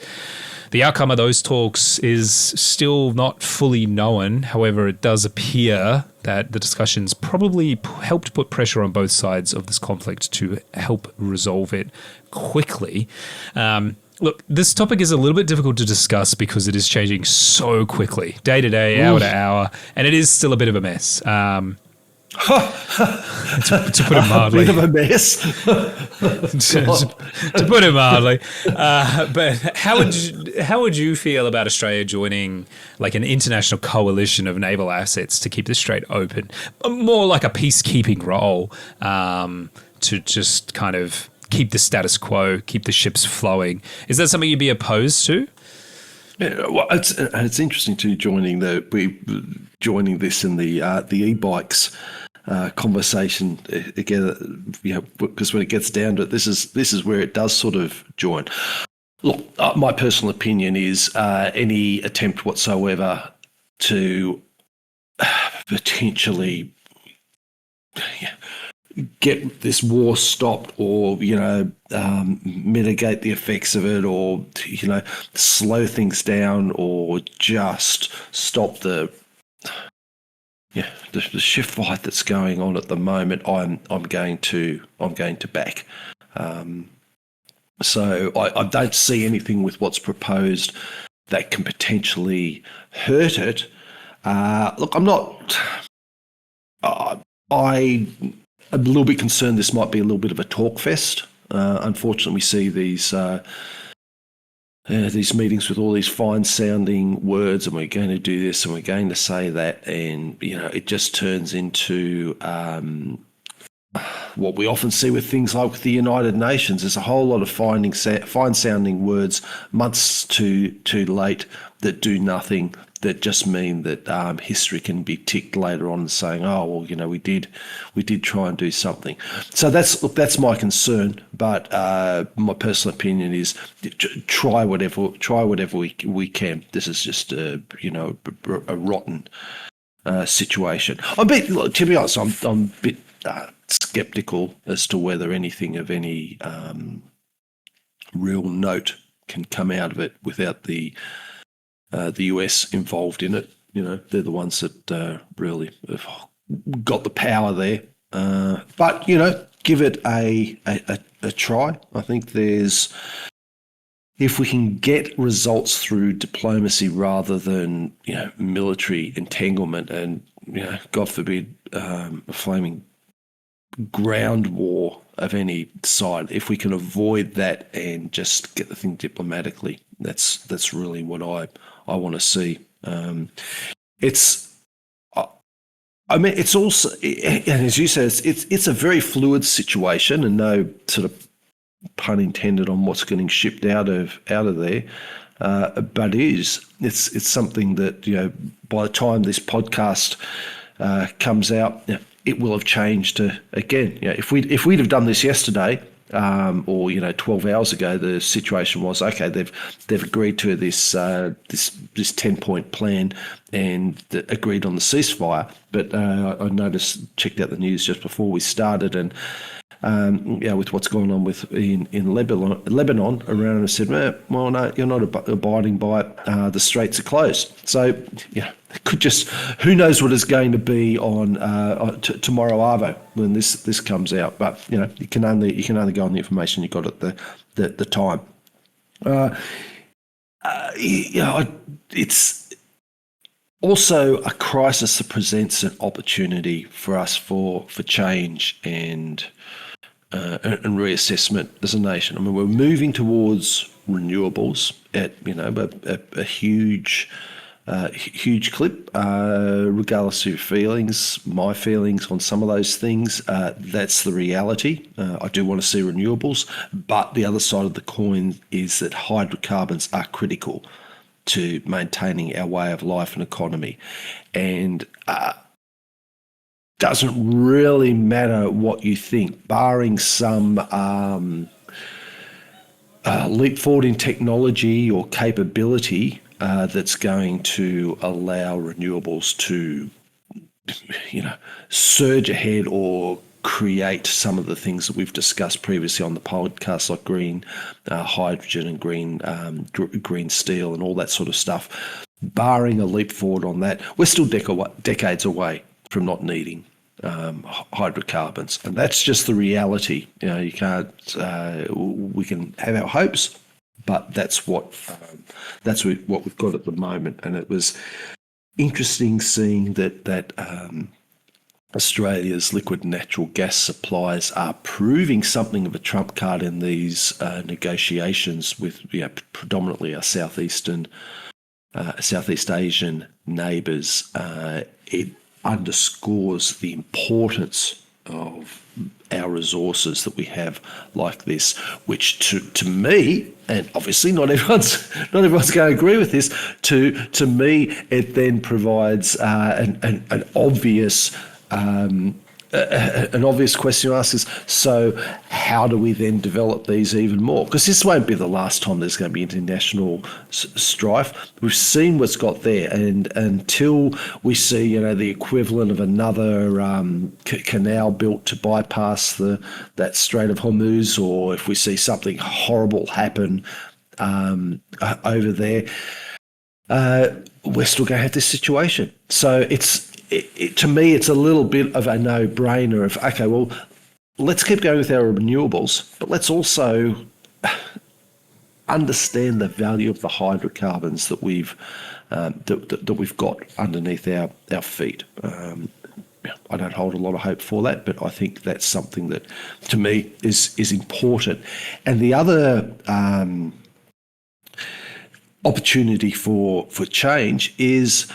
The outcome of those talks is still not fully known. However, it does appear that the discussions probably helped put pressure on both sides of this conflict to help resolve it quickly. Look, this topic is a little bit difficult to discuss because it is changing so quickly, day to day, hour to hour, and it is still a bit of a mess. To put it mildly. A bit of a mess. to put it mildly. But how would you feel about Australia joining like an international coalition of naval assets to keep the strait open? More like a peacekeeping role to just kind of keep the status quo, keep the ships flowing. Is that something you'd be opposed to? Yeah, well, it's interesting too joining this in the Ebikes conversation together, because when it gets down to it, this is where it does sort of join. Look, my personal opinion is any attempt whatsoever to potentially get this war stopped or, mitigate the effects of it or, slow things down or just stop the shift fight that's going on at the moment, I'm going to back. So I don't see anything with what's proposed that can potentially hurt it. Look, I'm not. I'm a little bit concerned this might be a little bit of a talk fest. Unfortunately, we see these meetings with all these fine-sounding words, and we're going to do this and we're going to say that, and it just turns into what we often see with things like with the United Nations. There's a whole lot of fine-sounding words, months too late, that do nothing, that just mean that history can be ticked later on saying, oh, well, we did try and do something. So that's my concern. But my personal opinion is try whatever we can. This is just a rotten situation. To be honest, I'm a bit skeptical as to whether anything of any real note can come out of it without the US involved in it. They're the ones that really have got the power there. But give it a try. I think if we can get results through diplomacy rather than military entanglement and God forbid a flaming ground war of any side, if we can avoid that and just get the thing diplomatically, that's really what I want to see. It's also, and as you said, it's a very fluid situation, and no sort of pun intended on what's getting shipped out of there. But it's something that by the time this podcast comes out, it will have changed again. If we'd have done this yesterday, or 12 hours ago, the situation was okay. They've agreed to this 10-point plan and agreed on the ceasefire. But I checked out the news just before we started, and with what's going on in Lebanon around, and said, well, no, you're not abiding by it. The straits are closed. So it could just, who knows what is going to be on tomorrow Arvo when this comes out. But you can only go on the information you got at the time. It's also a crisis that presents an opportunity for us for change and and reassessment as a nation. I mean, we're moving towards renewables at a huge clip, regardless of your feelings, my feelings on some of those things. That's the reality. I do want to see renewables, but the other side of the coin is that hydrocarbons are critical to maintaining our way of life and economy. And doesn't really matter what you think, barring some leap forward in technology or capability that's going to allow renewables to, surge ahead or create some of the things that we've discussed previously on the podcast, like green hydrogen and green steel and all that sort of stuff. Barring a leap forward on that, we're still decades away from not needing hydrocarbons, and that's just the reality. You can't. We can have our hopes, but that's what we've got at the moment. And it was interesting seeing that Australia's liquid natural gas supplies are proving something of a trump card in these negotiations with predominantly our Southeast Asian neighbours. It underscores the importance of our resources that we have like this, which to me, and obviously not everyone's going to agree with this, to me it then provides an obvious question to ask is, so how do we then develop these even more? Because this won't be the last time there's going to be international strife. We've seen what's got there, and until we see the equivalent of another canal built to bypass that Strait of Hormuz, or if we see something horrible happen over there, we're still going to have this situation. So to me, it's a little bit of a no-brainer of, okay, well, let's keep going with our renewables, but let's also understand the value of the hydrocarbons that we've got underneath our feet. I don't hold a lot of hope for that, but I think that's something that, to me, is important. And the other opportunity for change is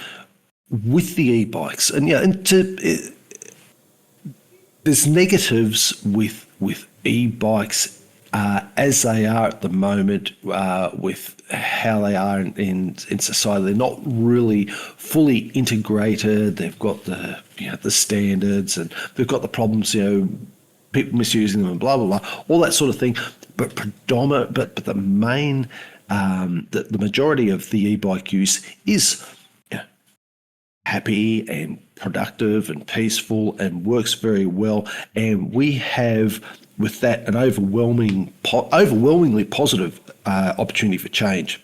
with the e-bikes, and there's negatives with e-bikes as they are at the moment, with how they are in society. They're not really fully integrated. They've got the standards, and they've got the problems, people misusing them and blah blah blah, all that sort of thing. But the main the majority of the e-bike use is happy and productive and peaceful and works very well. And we have, with that, an overwhelmingly positive opportunity for change,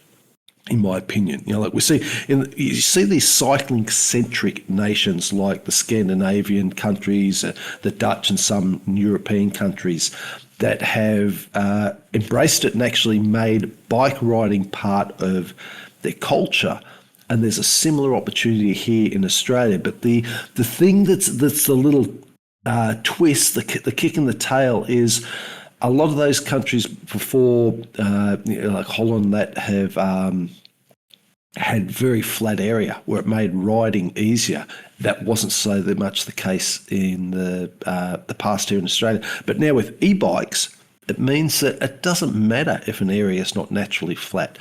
in my opinion. Like you see these cycling-centric nations like the Scandinavian countries, the Dutch, and some European countries that have embraced it and actually made bike riding part of their culture. And there's a similar opportunity here in Australia. But the thing that's the little twist, the kick in the tail, is a lot of those countries before, like Holland, that have had very flat area where it made riding easier. That wasn't so much the case in the past here in Australia. But now with e-bikes, it means that it doesn't matter if an area is not naturally flat.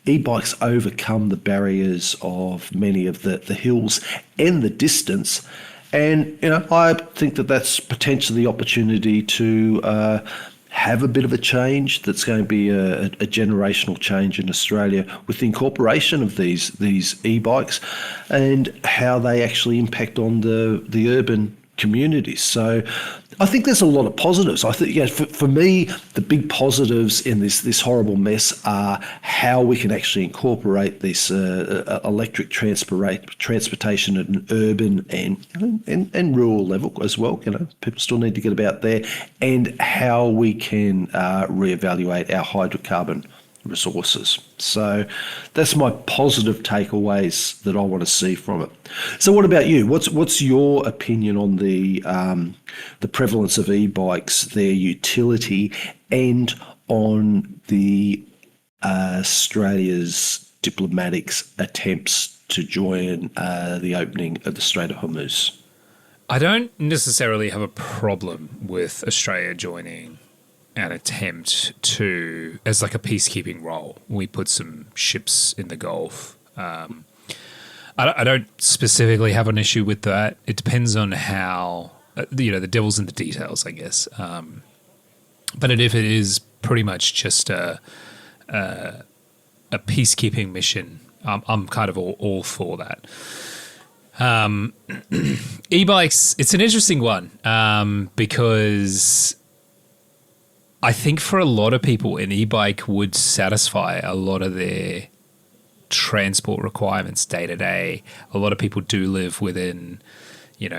E-bikes overcome the barriers of many of the hills and the distance. And, I think that that's potentially the opportunity to have a bit of a change that's going to be a generational change in Australia with the incorporation of these e-bikes and how they actually impact on the urban communities. So I think there's a lot of positives. I think, for me, the big positives in this horrible mess are how we can actually incorporate this electric transportation at an urban and rural level as well. People still need to get about there, and how we can reevaluate our hydrocarbon resources. So that's my positive takeaways that I want to see from it. So what about you? What's your opinion on the prevalence of e-bikes, their utility, and on the Australia's diplomatics attempts to join the opening of the Strait of Hormuz? I don't necessarily have a problem with Australia joining an attempt to, as like a peacekeeping role. We put some ships in the Gulf. I don't specifically have an issue with that. It depends on how, the devil's in the details, I guess. But if it is pretty much just a peacekeeping mission, I'm kind of all for that. E-bikes, it's an interesting one because I think for a lot of people, an e-bike would satisfy a lot of their transport requirements day to day. A lot of people do live within,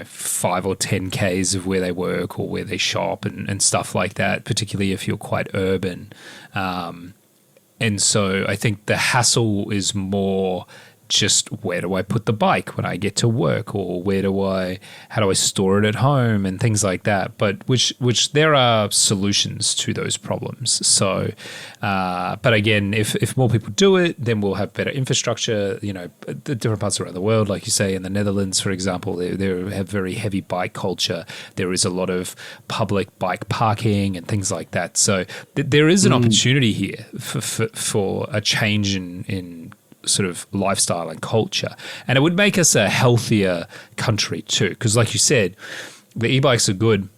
5 or 10 Ks of where they work or where they shop and stuff like that, particularly if you're quite urban. And so I think the hassle is more just where do I put the bike when I get to work, or how do I store it at home and things like that. But which there are solutions to those problems. So, but again, if more people do it, then we'll have better infrastructure. The different parts around the world, like you say, in the Netherlands, for example, they have very heavy bike culture. There is a lot of public bike parking and things like that. So there is an opportunity here for a change in sort of lifestyle and culture, and it would make us a healthier country too, because like you said, the e-bikes are good,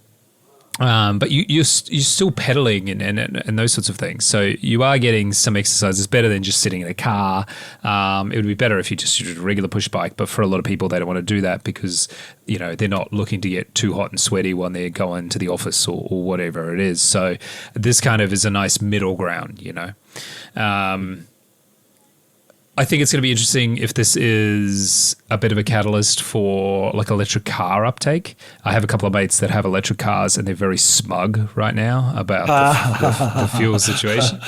but you're still pedaling and those sorts of things, so you are getting some exercise. It's better than just sitting in a car. It would be better if you just used a regular push bike, but for a lot of people, they don't want to do that because they're not looking to get too hot and sweaty when they're going to the office or whatever it is. So this kind of is a nice middle ground. I think it's going to be interesting if this is a bit of a catalyst for like electric car uptake. I have a couple of mates that have electric cars and they're very smug right now about the fuel situation.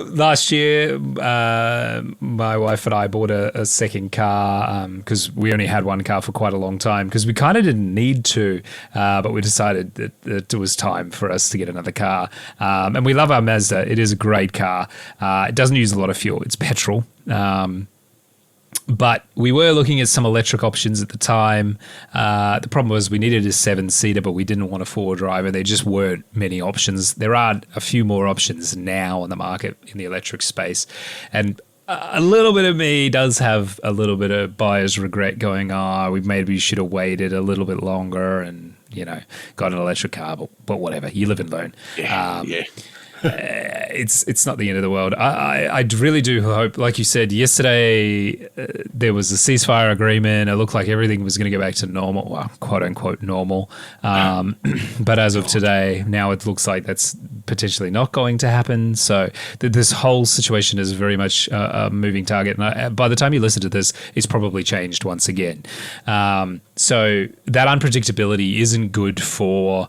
Last year, my wife and I bought a second car because we only had one car for quite a long time because we kind of didn't need to, but we decided that it was time for us to get another car. And we love our Mazda. It is a great car. It doesn't use a lot of fuel. It's petrol. But we were looking at some electric options at the time. The problem was we needed a 7-seater, but we didn't want a 4-driver. There just weren't many options. There are a few more options now on the market in the electric space. And a little bit of me does have a little bit of buyer's regret going, we should have waited a little bit longer and, got an electric car, but whatever. You live and learn. Yeah. It's not the end of the world. I really do hope, like you said, yesterday there was a ceasefire agreement. It looked like everything was going to go back to normal, well, quote unquote normal. But as of today, now it looks like that's potentially not going to happen. So this whole situation is very much a moving target. And by the time you listen to this, it's probably changed once again. So that unpredictability isn't good for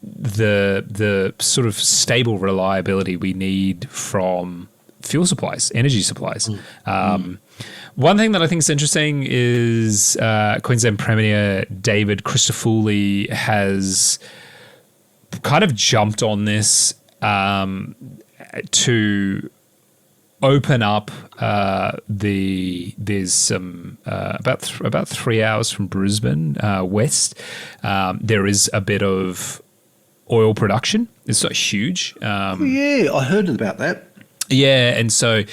the sort of stable reliability we need from fuel supplies, energy supplies. One thing that I think is interesting is Queensland Premier David Christodoulou has kind of jumped on this to open up there's some about 3 hours from Brisbane west. There is a bit of oil production. It's not huge. I heard about that. Yeah, and so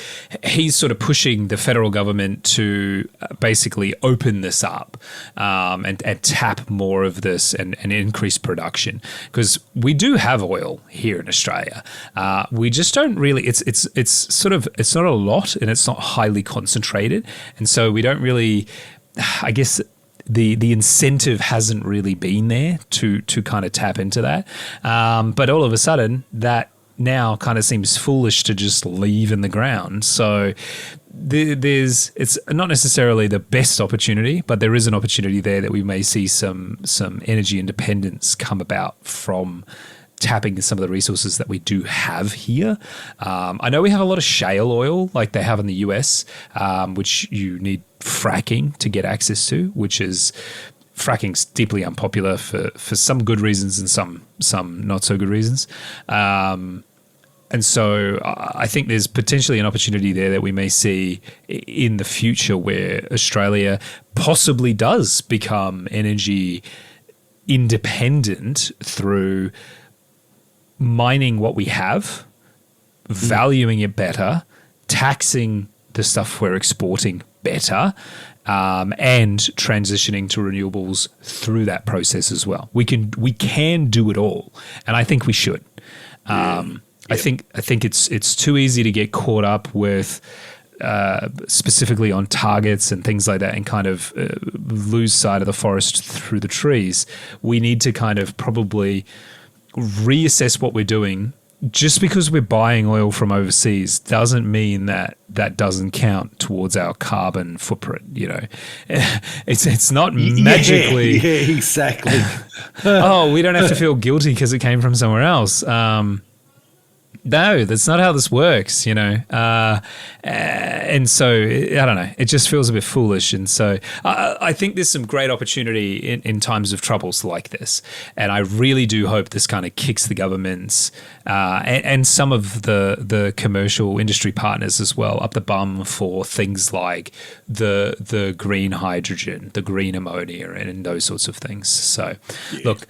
he's sort of pushing the federal government to basically open this up and tap more of this and increase production, because we do have oil here in Australia. We just don't really. It's not a lot and it's not highly concentrated, and so we don't really. I guess the incentive hasn't really been there to kind of tap into that. But all of a sudden that now kind of seems foolish to just leave in the ground. So it's not necessarily the best opportunity, but there is an opportunity there that we may see some energy independence come about from tapping some of the resources that we do have here. I know we have a lot of shale oil like they have in the US, which you need fracking to get access to, which is fracking's deeply unpopular for some good reasons and some not so good reasons. And so I think there's potentially an opportunity there that we may see in the future where Australia possibly does become energy independent through mining what we have, valuing it better, taxing the stuff we're exporting better, and transitioning to renewables through that process as well. We can do it all, and I think we should. I think it's too easy to get caught up with specifically on targets and things like that, and kind of lose sight of the forest through the trees. We need to kind of probably reassess what we're doing. Just because we're buying oil from overseas doesn't mean that doesn't count towards our carbon footprint. It's not magically. Yeah, exactly. Oh, we don't have to feel guilty because it came from somewhere else. No, that's not how this works, and so I don't know. It just feels a bit foolish, and so I think there's some great opportunity in times of troubles like this, and I really do hope this kind of kicks the governments and some of the commercial industry partners as well up the bum for things like the green hydrogen, the green ammonia, and those sorts of things. So, Look.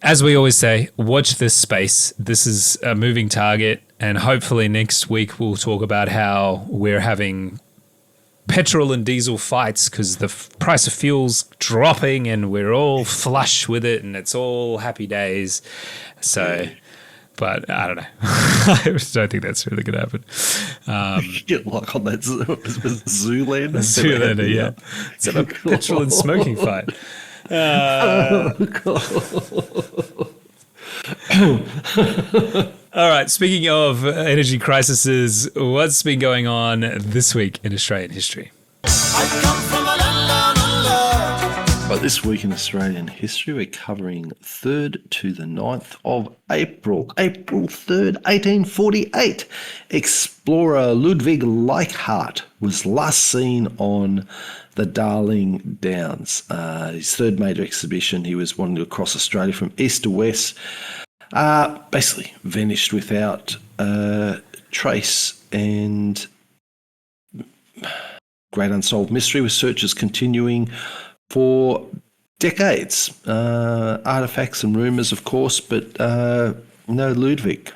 As we always say, watch this space. This is a moving target, and hopefully next week we'll talk about how we're having petrol and diesel fights because the price of fuel's dropping and we're all flush with it and it's all happy days. So, but I don't know. I don't think that's really going to happen. Get like on that Zoolander. Zoolander, yeah. It's a petrol and smoking fight. All right, speaking of energy crises, what's been going on this week in Australian history? But this week in Australian history, we're covering 3rd to the 9th of April. April 3rd, 1848. Explorer Ludwig Leichhardt was last seen on the Darling Downs. His third major exhibition. He was wanting to cross Australia from east to west. Basically vanished without trace, and great unsolved mystery with searches continuing for decades. Artifacts and rumours, of course, but no Ludwig.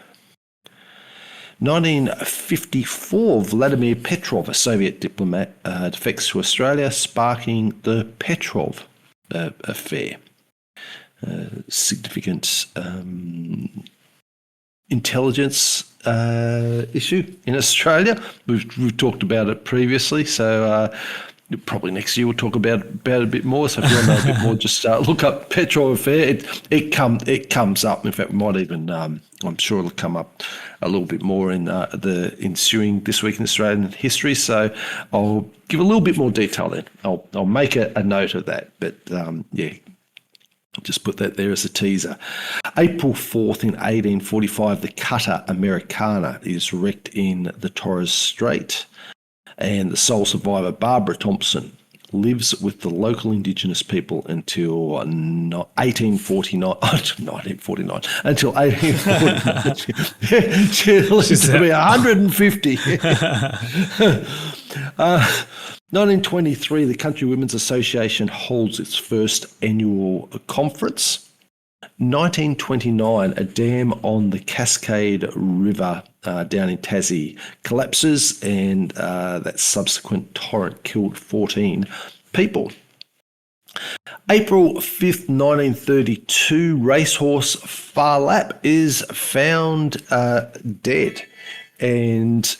1954, Vladimir Petrov, a Soviet diplomat, defects to Australia, sparking the Petrov affair. Significant intelligence issue in Australia. We've talked about it previously, so probably next year we'll talk about it a bit more. So if you want to know a bit more, just look up Petrov affair. It comes up. In fact, we might even I'm sure it'll come up a little bit more in the ensuing This Week in Australian History. So I'll give a little bit more detail then. I'll make a note of that. But yeah, just put that there as a teaser. April 4th in 1845, the cutter Americana is wrecked in the Torres Strait, and the sole survivor, Barbara Thompson, lives with the local Indigenous people until 1949, until 1849. She lives to be 150. 1923, the Country Women's Association holds its first annual conference. 1929, a dam on the Cascade River down in Tassie collapses, and that subsequent torrent killed 14 people. April 5th, 1932, racehorse Phar Lap is found dead and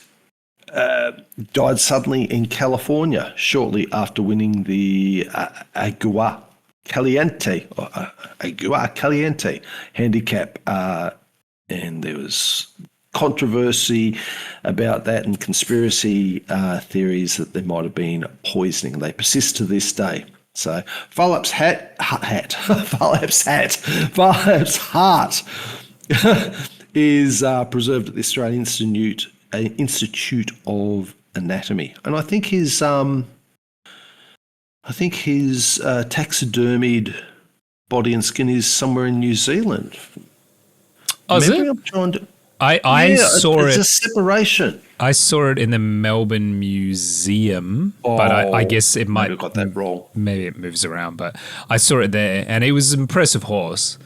died suddenly in California shortly after winning the Agua Caliente handicap, and there was controversy about that and conspiracy theories that there might have been poisoning. They persist to this day. So Farlap's heart is preserved at the Australian Institute of Anatomy, and I think his taxidermied body and skin is somewhere in New Zealand. Oh, is it? I'm trying to. I saw it's it. a separation. I saw it in the Melbourne Museum, but I guess it might have got that wrong. Maybe it moves around, but I saw it there, and it was an impressive horse.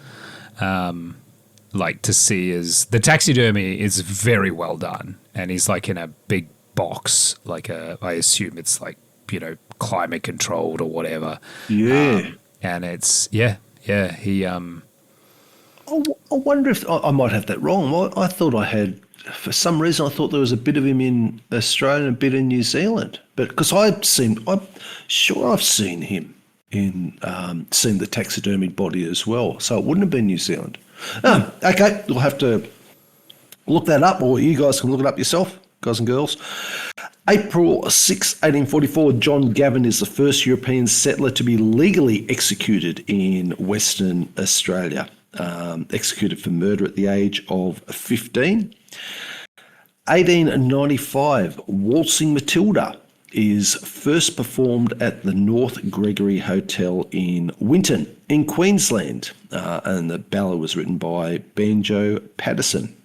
Like to see the taxidermy is very well done, and he's like in a big box, I assume it's like, climate controlled or whatever. Yeah, and it's he. I wonder if I might have that wrong. I thought I had, for some reason, I thought there was a bit of him in Australia and a bit in New Zealand. But because I'm sure I've seen him seen the taxidermied body as well. So it wouldn't have been New Zealand. Okay, we'll have to look that up, or you guys can look it up yourself, guys and girls. April 6, 1844, John Gavin is the first European settler to be legally executed in Western Australia. Executed for murder at the age of 15. 1895, Waltzing Matilda is first performed at the North Gregory Hotel in Winton in Queensland, and the ballad was written by Banjo Patterson.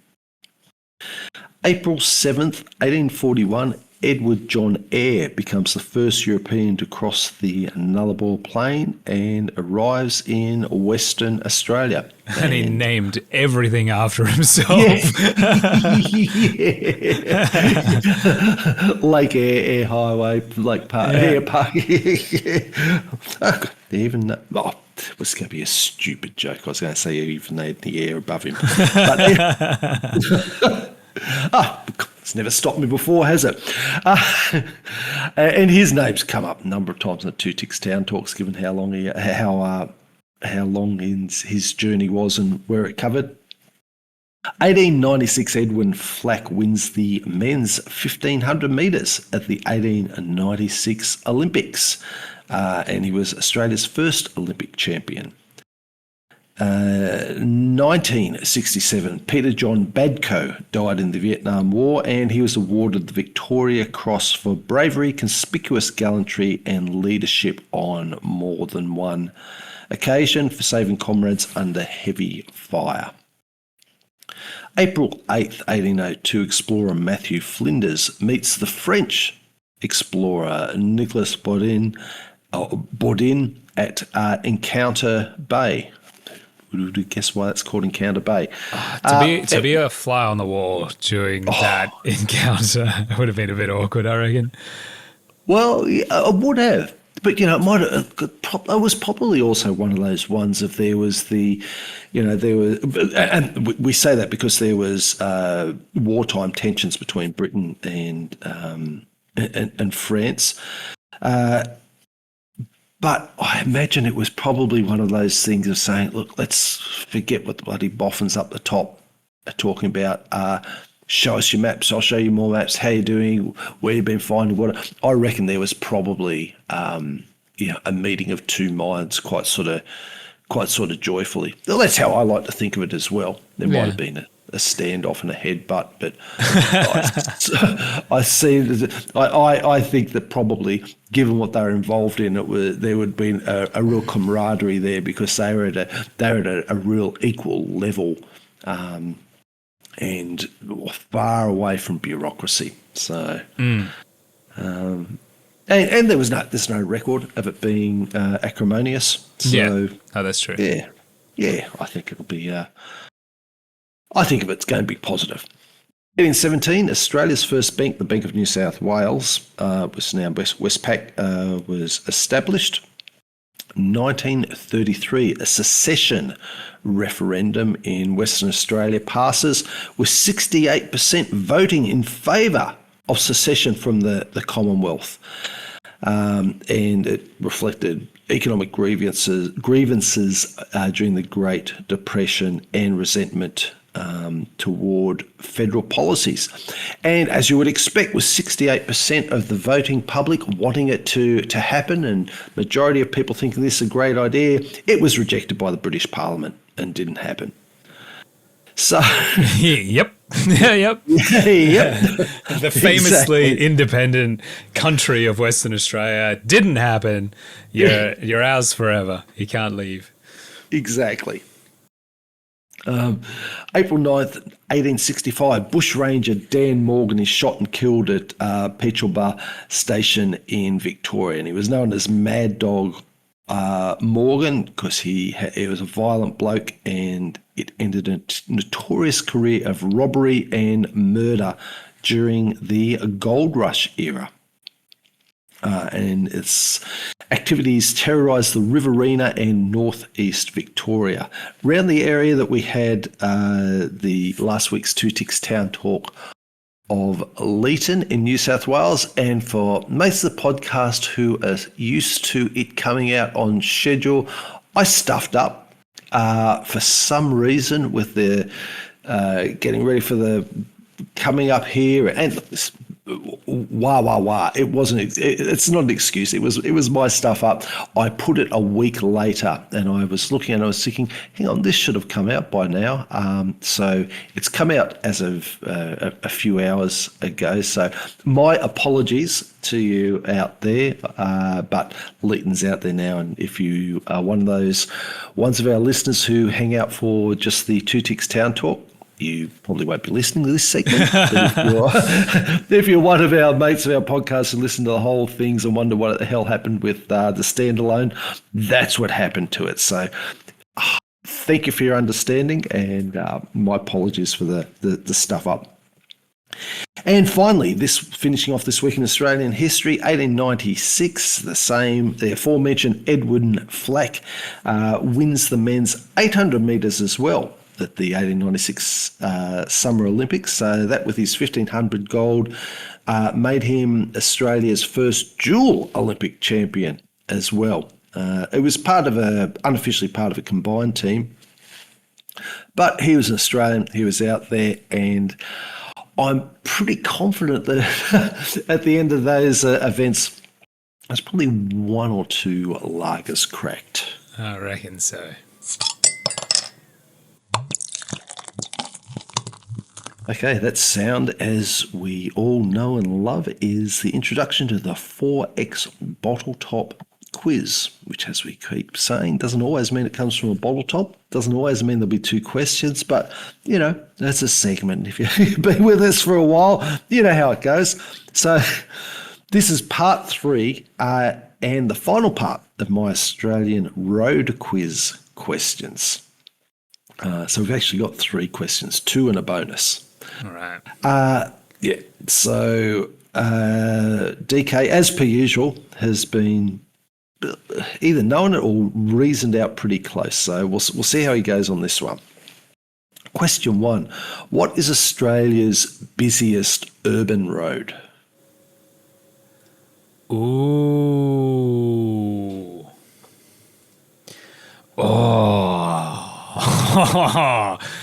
April 7th, 1841, Edward John Eyre becomes the first European to cross the Nullarbor Plain and arrives in Western Australia. And he named everything after himself. Yeah. Lake Eyre Highway, Lake Park, Eyre Park. Even it was going to be a stupid joke. I was going to say even they had the air above him. But it's never stopped me before, has it? And his name's come up a number of times in the Two Ticks Town Talks, given how long his journey was and where it covered. 1896, Edwin Flack wins the men's 1500 metres at the 1896 Olympics, and he was Australia's first Olympic champion. 1967, Peter John Badco died in the Vietnam War, and he was awarded the Victoria Cross for bravery, conspicuous gallantry, and leadership on more than one occasion for saving comrades under heavy fire. April 8th, 1802, explorer Matthew Flinders meets the French explorer Nicolas Baudin at Encounter Bay. Guess why it's called Encounter Bay? To be a fly on the wall during that encounter would have been a bit awkward, I reckon. Well, I would have. But, it might have, it was probably also one of those ones if there was and we say that because there was wartime tensions between Britain and France. But I imagine it was probably one of those things of saying, look, let's forget what the bloody boffins up the top are talking about. Show us your maps. I'll show you more maps. How you doing? Where you been finding water? I reckon there was probably a meeting of two minds quite sort of joyfully. Well, that's how I like to think of it as well. There might have been a standoff and a headbutt, but I think that probably, given what they were involved in, there would be a real camaraderie there because they were at a real equal level, and far away from bureaucracy. So, and there's no record of it being acrimonious. So, that's true. Yeah, I think it'll be. I think it's going to be positive. 1817, Australia's first bank, the Bank of New South Wales, was now Westpac, was established. 1933, a secession referendum in Western Australia passes with 68% voting in favour of secession from the Commonwealth. And it reflected economic grievances during the Great Depression and resentment toward federal policies. And as you would expect, with 68% of the voting public wanting it to happen and majority of people thinking this is a great idea, it was rejected by the British Parliament and didn't happen. So, yep. Yep. Yep. The famously independent country of Western Australia didn't happen. You're ours forever. You can't leave. Exactly. April 9th, 1865, bushranger Dan Morgan is shot and killed at Peechelba Station in Victoria. And he was known as Mad Dog Morgan because he was a violent bloke, and it ended a notorious career of robbery and murder during the gold rush era. And its activities terrorised the Riverina and northeast Victoria. Around the area that we had the last week's Two Ticks Town Talk of Leeton in New South Wales, and for most of the podcast who are used to it coming out on schedule, I stuffed up for some reason with the getting ready for the coming up here, and it wasn't. It's not an excuse. It was my stuff up. I put it a week later, and I was looking and I was thinking, hang on, this should have come out by now. So it's come out as of a few hours ago. So my apologies to you out there, but Leeton's out there now, and if you are one of those ones of our listeners who hang out for just the Two Ticks Town Talk, you probably won't be listening to this segment. But if you're one of our mates of our podcast who listen to the whole things and wonder what the hell happened with the standalone, that's what happened to it. So thank you for your understanding, and my apologies for the stuff up. And finally, finishing off this week in Australian history, 1896, the aforementioned Edwin Flack wins the men's 800 metres as well at the 1896 Summer Olympics. So that, with his 1500 gold, made him Australia's first dual Olympic champion as well. It was unofficially part of a combined team, but he was an Australian. He was out there, and I'm pretty confident that at the end of those events, there's probably one or two lagers cracked. I reckon so. Okay, that sound, as we all know and love, is the introduction to the 4X bottle top quiz, which, as we keep saying, doesn't always mean it comes from a bottle top, doesn't always mean there'll be two questions, but, you know, that's a segment. If you've been with us for a while, you know how it goes. So this is part 3 and the final part of my Australian road quiz questions. So we've actually got 3 questions, 2 and a bonus. All right. Yeah. So DK, as per usual, has been either known it or reasoned out pretty close. So we'll see how he goes on this one. Question 1. What is Australia's busiest urban road? Ooh. Oh.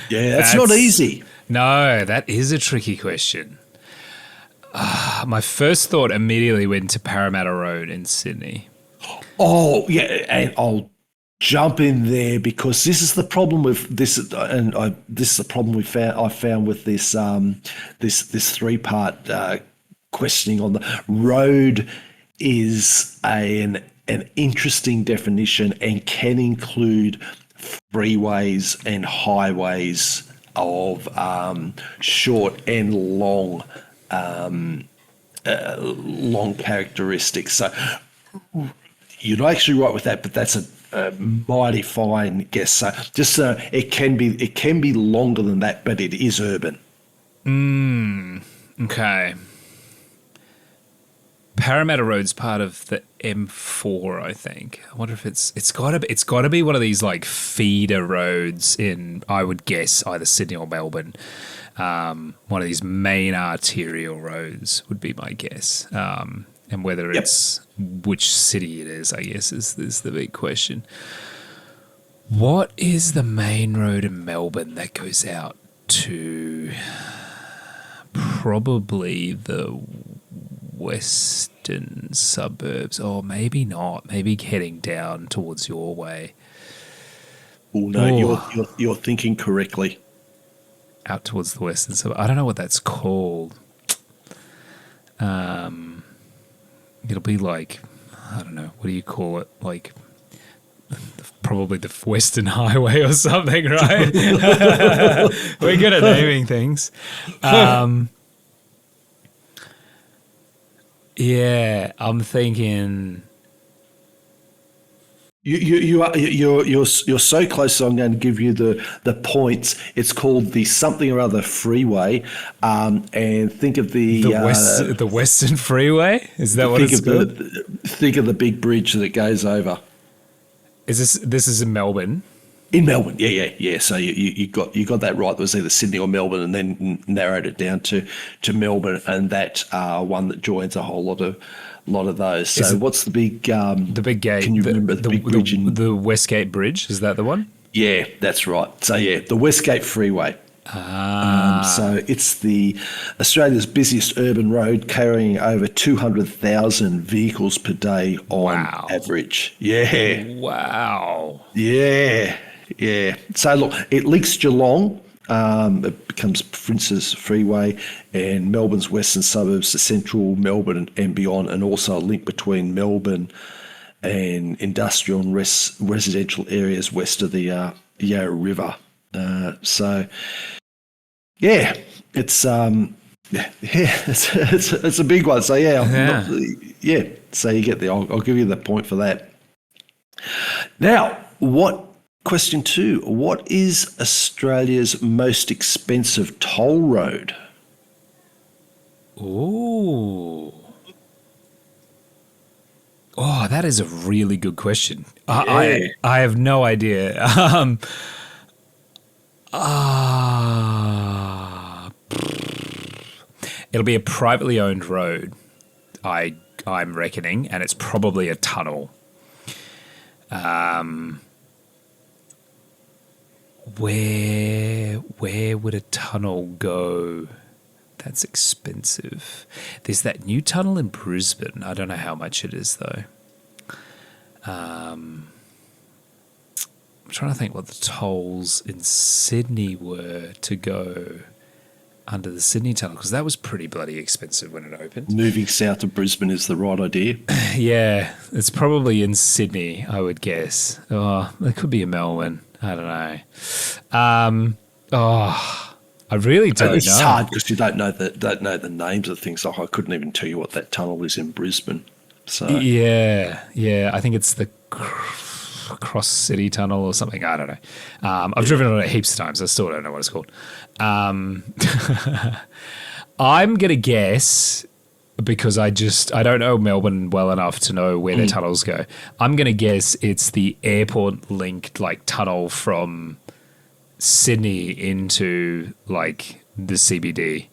Yeah, that's not easy. No, that is a tricky question. My first thought immediately went to Parramatta Road in Sydney. Oh, yeah, and I'll jump in there because this is the problem with this, and this is the problem I found with this this 3-part questioning on the road is an interesting definition and can include freeways and highways of short and long characteristics. So you're not actually right with that, but that's a mighty fine guess. So just it can be longer than that, but it is urban. Okay. Parramatta Road's part of the M4, I think. I wonder if it's got to be one of these like feeder roads in, I would guess, either Sydney or Melbourne. One of these main arterial roads would be my guess. And whether it's which city it is, I guess, is the big question. What is the main road in Melbourne that goes out to probably the western suburbs, or maybe not. Maybe heading down towards your way. Oh no, you're thinking correctly. Out towards the western suburbs. I don't know what that's called. It'll be like, I don't know, what do you call it? Like, probably the Western Highway or something, right? We're good at naming things. Yeah, I'm thinking. You're so close. So I'm going to give you the points. It's called the something or other freeway, and think of the Western Freeway. Is that what it's called? Think of the big bridge that goes over. Is this is in Melbourne? In Melbourne, yeah. So you got that right. It was either Sydney or Melbourne, and then narrowed it down to Melbourne, and that one that joins a whole lot of those. So what's the big big gate? Can you remember the big bridge? The Westgate Bridge, is that the one? Yeah, that's right. So yeah, the Westgate Freeway. So it's the Australia's busiest urban road, carrying over 200,000 vehicles per day on average. Yeah. Wow. Yeah. So look, it links Geelong. It becomes Princes Freeway and Melbourne's western suburbs to central Melbourne and beyond, and also a link between Melbourne and industrial and residential areas west of the Yarra River. So, yeah, it's it's a big one. So so you get the. I'll give you the point for that. Now, question 2? What is Australia's most expensive toll road? Ooh. Oh, that is a really good question. I have no idea. It'll be a privately owned road, I'm reckoning, and it's probably a tunnel. Where would a tunnel go? That's expensive. There's that new tunnel in Brisbane. I don't know how much it is though. I'm trying to think what the tolls in Sydney were to go under the Sydney tunnel, because that was pretty bloody expensive when it opened. Moving south of Brisbane is the right idea. Yeah, it's probably in Sydney, I would guess. Oh, it could be in Melbourne. I don't know. I really don't know. It's hard because you don't know the names of things. Like I couldn't even tell you what that tunnel is in Brisbane. So yeah. I think it's the Cross City Tunnel or something. I don't know. I've driven on it heaps of times. I still don't know what it's called. I'm gonna guess, because I don't know Melbourne well enough to know where their tunnels go. I'm gonna guess it's the airport linked tunnel from Sydney into the CBD.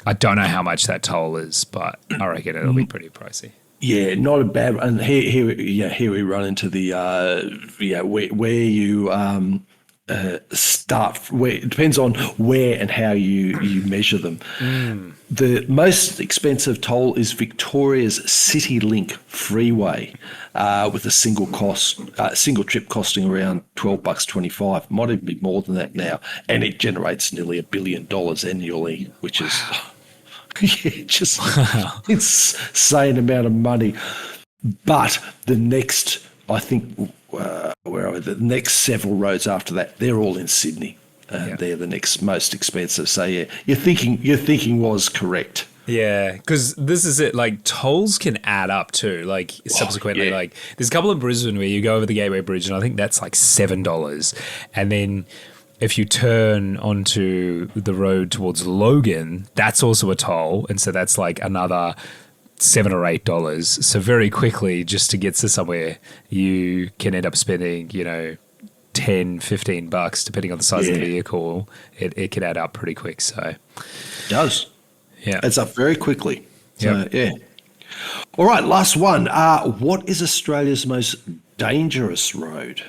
I don't know how much that toll is, but I reckon it'll be pretty pricey. Yeah, not a bad. And here we run into the where you start. It depends on where and how you measure them. The most expensive toll is Victoria's CityLink Freeway, with a single trip costing around $12.25. Might even be more than that now, and it generates nearly $1 billion annually, which is. Just insane amount of money. But the next, I think, the next several roads after that, they're all in Sydney. They're the next most expensive. So yeah, your thinking was correct. Yeah, because this is it. Tolls can add up too. Subsequently, there's a couple in Brisbane where you go over the Gateway Bridge, and I think that's $7, and then. If you turn onto the road towards Logan, that's also a toll. And so that's another $7 or $8. So very quickly, just to get to somewhere, you can end up spending, $10, $15, depending on the size of the vehicle. It can add up pretty quick. So it does. Yeah. Adds up very quickly. So, yeah. All right, last one. What is Australia's most dangerous road?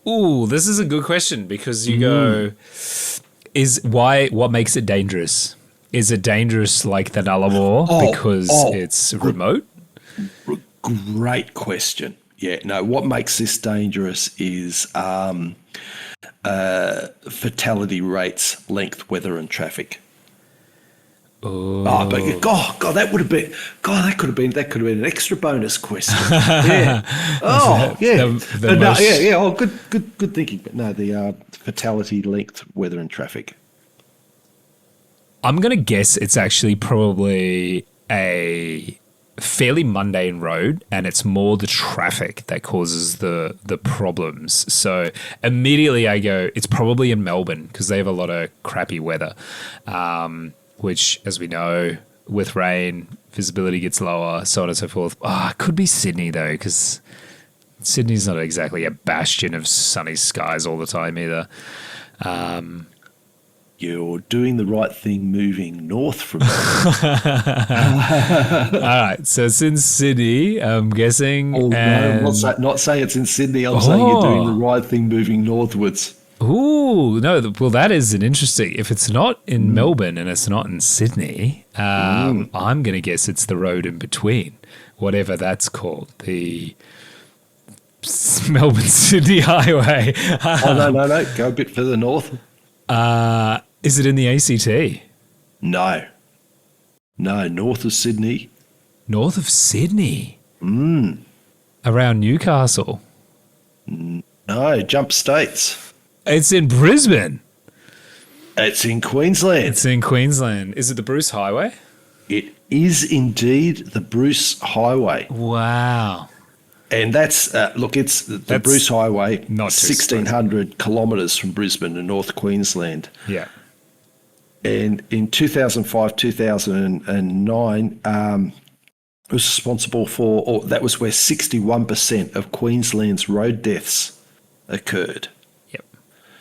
Ooh, this is a good question because you go, what makes it dangerous? Is it dangerous like the Nullarbor because it's remote? Great question. Yeah, no, what makes this dangerous is fatality rates, length, weather, and traffic. Oh, but God, that could have been an extra bonus question. Yeah. Oh, yeah. Oh, good thinking. But no, the fatality, length, weather, and traffic. I'm gonna guess it's actually probably a fairly mundane road, and it's more the traffic that causes the problems. So immediately I go, it's probably in Melbourne because they have a lot of crappy weather. Which, as we know, with rain, visibility gets lower, so on and so forth. It could be Sydney, though, because Sydney's not exactly a bastion of sunny skies all the time either. You're doing the right thing moving north from All right, so it's in Sydney, I'm guessing. No, I'm not saying it's in Sydney. I'm saying you're doing the right thing moving northwards. Ooh, no, well, that is an interesting. If it's not in Melbourne and it's not in Sydney, I'm going to guess it's the road in between, whatever that's called, the Melbourne-Sydney Highway. No, go a bit further north. Is it in the ACT? No, north of Sydney. North of Sydney? Around Newcastle? No, jump states. It's in Brisbane. It's in Queensland. It's in Queensland. Is it the Bruce Highway? It is indeed the Bruce Highway. Wow. And that's, it's the Bruce Highway, not 1,600 kilometres from Brisbane in North Queensland. Yeah. And in 2005, 2009, it was responsible for, that was where 61% of Queensland's road deaths occurred.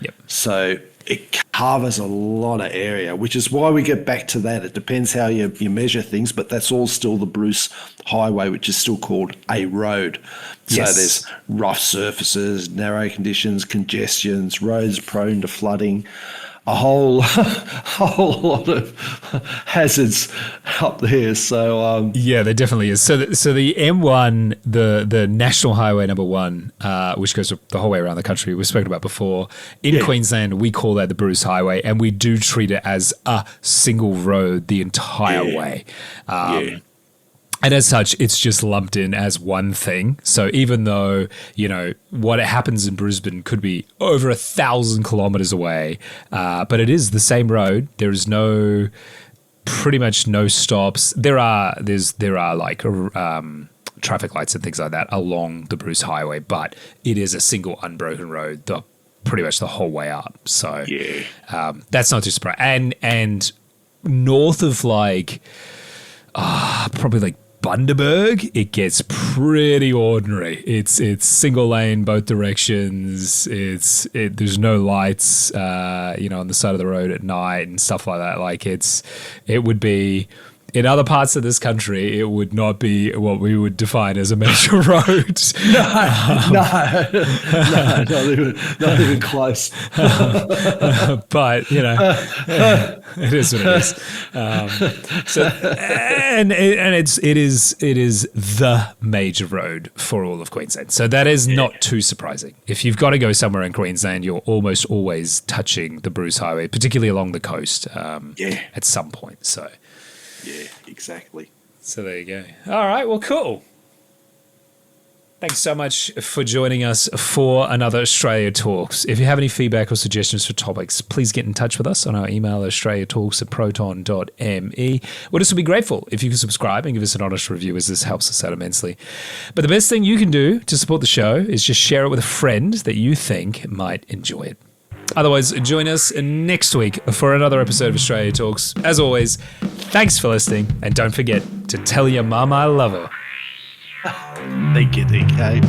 Yep. So it covers a lot of area, which is why we get back to that. It depends how you measure things, but that's all still the Bruce Highway, which is still called a road. So there's rough surfaces, narrow conditions, congestions, roads prone to flooding, a whole lot of hazards up there. So yeah, there definitely is. So the M1, the National Highway number 1, which goes the whole way around the country, we've spoken about before. In Queensland, we call that the Bruce Highway, and we do treat it as a single road the entire way. And as such, it's just lumped in as one thing. So even though, what happens in Brisbane could be over 1,000 kilometers away, but it is the same road. There is pretty much no stops. There are like traffic lights and things like that along the Bruce Highway, but it is a single unbroken road pretty much the whole way up. So that's not too surprising. And north of probably like Bundaberg, it gets pretty ordinary. It's single lane both directions. There's no lights, on the side of the road at night and stuff like that. It would be. In other parts of this country, it would not be what we would define as a major road. Not even close. But it is what it is. It is the major road for all of Queensland. So that is not too surprising. If you've got to go somewhere in Queensland, you're almost always touching the Bruce Highway, particularly along the coast. At some point. So. Yeah, exactly. So there you go. All right, well, cool. Thanks so much for joining us for another Australia Talks. If you have any feedback or suggestions for topics, please get in touch with us on our email, australiatalks@proton.me. We'd also be grateful if you could subscribe and give us an honest review, as this helps us out immensely. But the best thing you can do to support the show is just share it with a friend that you think might enjoy it. Otherwise, join us next week for another episode of Australia Talks. As always, thanks for listening, and don't forget to tell your mum I love her. Thank you, DK.